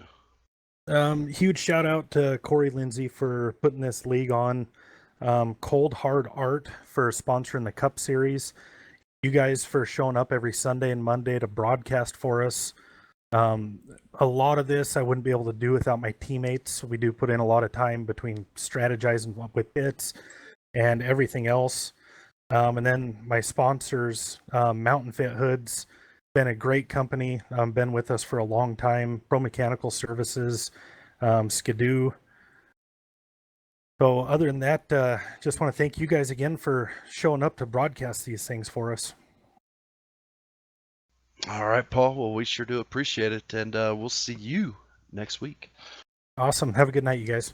Huge shout out to Corey Lindsay for putting this league on. Cold Hard Art for sponsoring the Cup Series. You guys for showing up every Sunday and Monday to broadcast for us. A lot of this I wouldn't be able to do without my teammates. We do put in a lot of time between strategizing with bits and everything else. And then my sponsors, Mountain Fit Hoods, been a great company. Been with us for a long time. Pro Mechanical Services, Skidoo. So other than that, just want to thank you guys again for showing up to broadcast these things for us. All right, Paul. Well, we sure do appreciate it, and we'll see you next week. Awesome. Have a good night, you guys.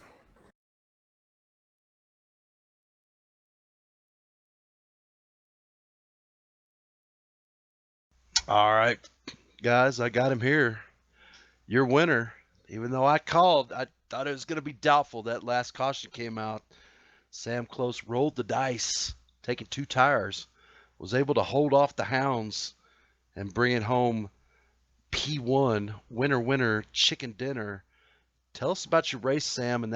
All right, guys, I got him here. Your winner, even though I called, I thought it was going to be doubtful. That last caution came out. Sam Close rolled the dice, taking 2 tires, was able to hold off the hounds and bring it home P1, winner, chicken dinner. Tell us about your race, Sam, and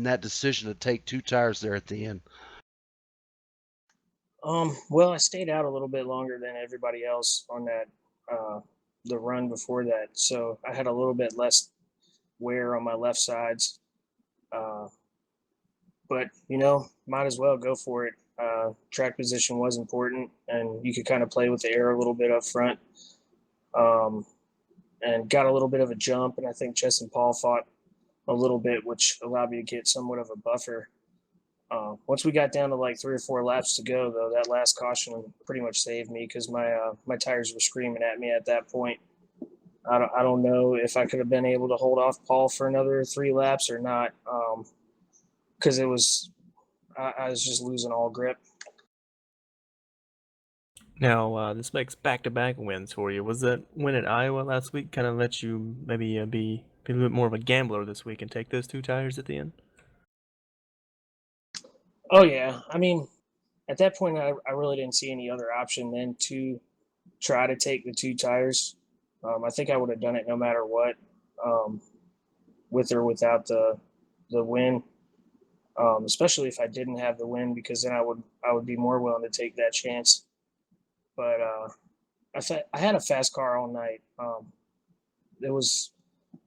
that decision to take 2 tires there at the end. Well, I stayed out a little bit longer than everybody else on that the run before that, so I had a little bit less wear on my left sides. But might as well go for it. Track position was important, and you could kind of play with the air a little bit up front, and got a little bit of a jump. And I think Chess and Paul fought a little bit, which allowed me to get somewhat of a buffer. Once we got down to like 3 or 4 laps to go, though, that last caution pretty much saved me because my tires were screaming at me at that point. I don't know if I could have been able to hold off Paul for another 3 laps or not, because I was just losing all grip. Now, this makes back-to-back wins for you. Was that win at Iowa last week kind of let you maybe be be a little bit more of a gambler this week and take those 2 tires at the end? Oh yeah, I mean, at that point, I really didn't see any other option than to try to take the 2 tires. I think I would have done it no matter what, with or without the win. Especially if I didn't have the win, because then I would be more willing to take that chance. But I had a fast car all night. It was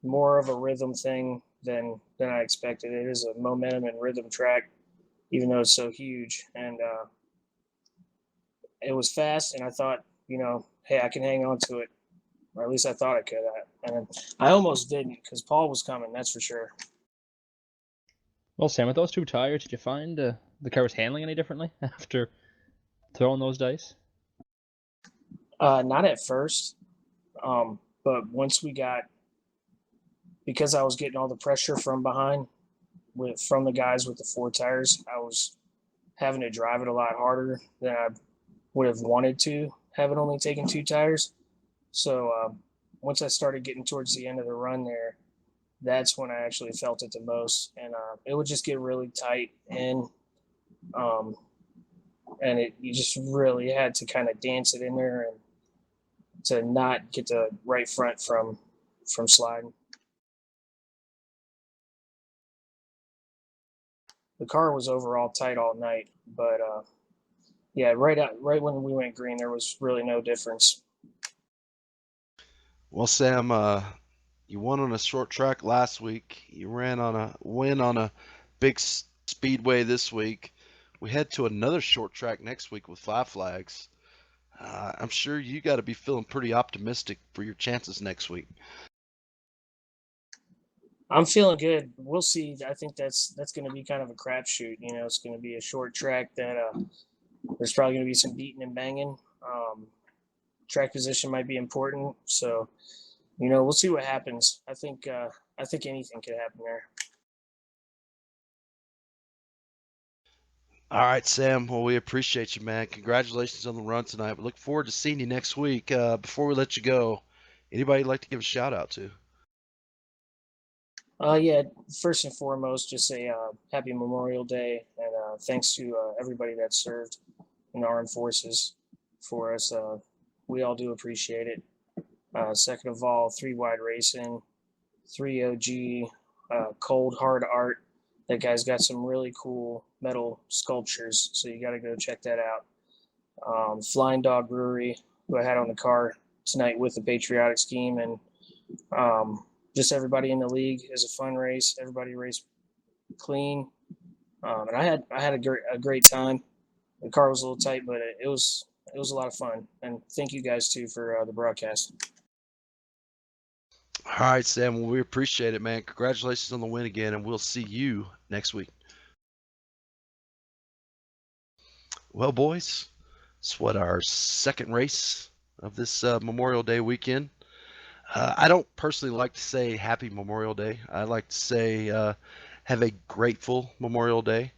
more of a rhythm thing than I expected. It is a momentum and rhythm track, even though it's so huge. And it was fast, and I thought, hey, I can hang on to it, or at least I thought I could. And I almost didn't, because Paul was coming. That's for sure. Well, Sam, with those 2 tires, did you find the car was handling any differently after throwing those dice? Not at first, but once because I was getting all the pressure from behind from the guys with the 4 tires, I was having to drive it a lot harder than I would have wanted to have it only taken 2 tires. So once I started getting towards the end of the run there, that's when I actually felt it the most, and it would just get really tight, and you just really had to kind of dance it in there and to not get the right front from sliding. The car was overall tight all night, but yeah, right when we went green, there was really no difference. Well, Sam, you won on a short track last week. You ran on a win on a big speedway this week. We head to another short track next week with 5 Flags. I'm sure you got to be feeling pretty optimistic for your chances next week. I'm feeling good. We'll see. I think that's going to be kind of a crapshoot. It's going to be a short track that there's probably going to be some beating and banging. Track position might be important, so we'll see what happens. I think anything could happen there. All right, Sam. Well, we appreciate you, man. Congratulations on the run tonight. We look forward to seeing you next week. Before we let you go, anybody you'd like to give a shout out to? Yeah, first and foremost, just say happy Memorial Day, and thanks to everybody that served in the armed forces for us. We all do appreciate it. Second of all, 3 Wide Racing, 3 OG, Cold Hard Art. That guy's got some really cool metal sculptures, so you got to go check that out. Flying Dog Brewery, who I had on the car tonight with the Patriotic Scheme, and just everybody in the league. Is a fun race. Everybody raced clean, and I had a great time. The car was a little tight, but it was a lot of fun. And thank you guys too for the broadcast. All right, Sam. Well, we appreciate it, man. Congratulations on the win again, and we'll see you next week. Well, boys, it's our second race of this Memorial Day weekend. I don't personally like to say Happy Memorial Day. I like to say have a grateful Memorial Day.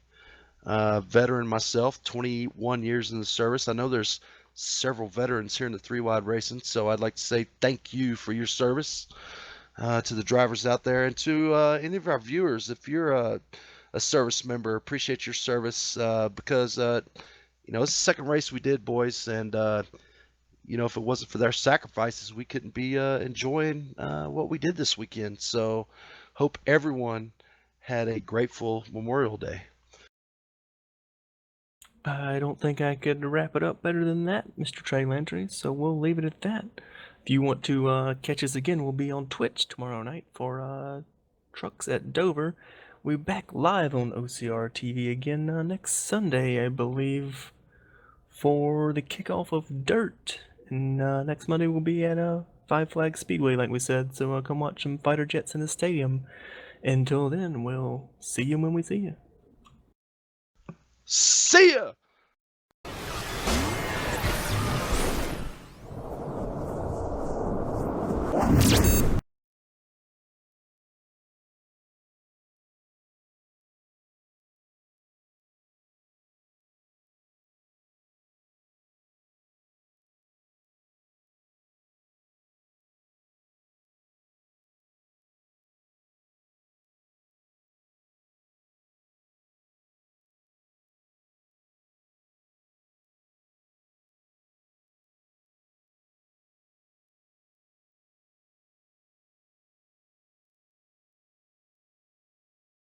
Veteran myself, 21 years in the service. I know there's several veterans here in the 3 Wide Racing, so I'd like to say thank you for your service to the drivers out there, and to any of our viewers. If you're a service member, appreciate your service, because it's the second race we did, boys, and if it wasn't for their sacrifices, we couldn't be enjoying what we did this weekend. So hope everyone had a grateful Memorial Day. I don't think I could wrap it up better than that, Mr. Trey Landry, so we'll leave it at that. If you want to catch us again, we'll be on Twitch tomorrow night for Trucks at Dover. We'll be back live on OCR TV again next Sunday, I believe, for the kickoff of Dirt. And next Monday we'll be at 5 Flags Speedway, like we said, so come watch some fighter jets in the stadium. Until then, we'll see you when we see you. See ya!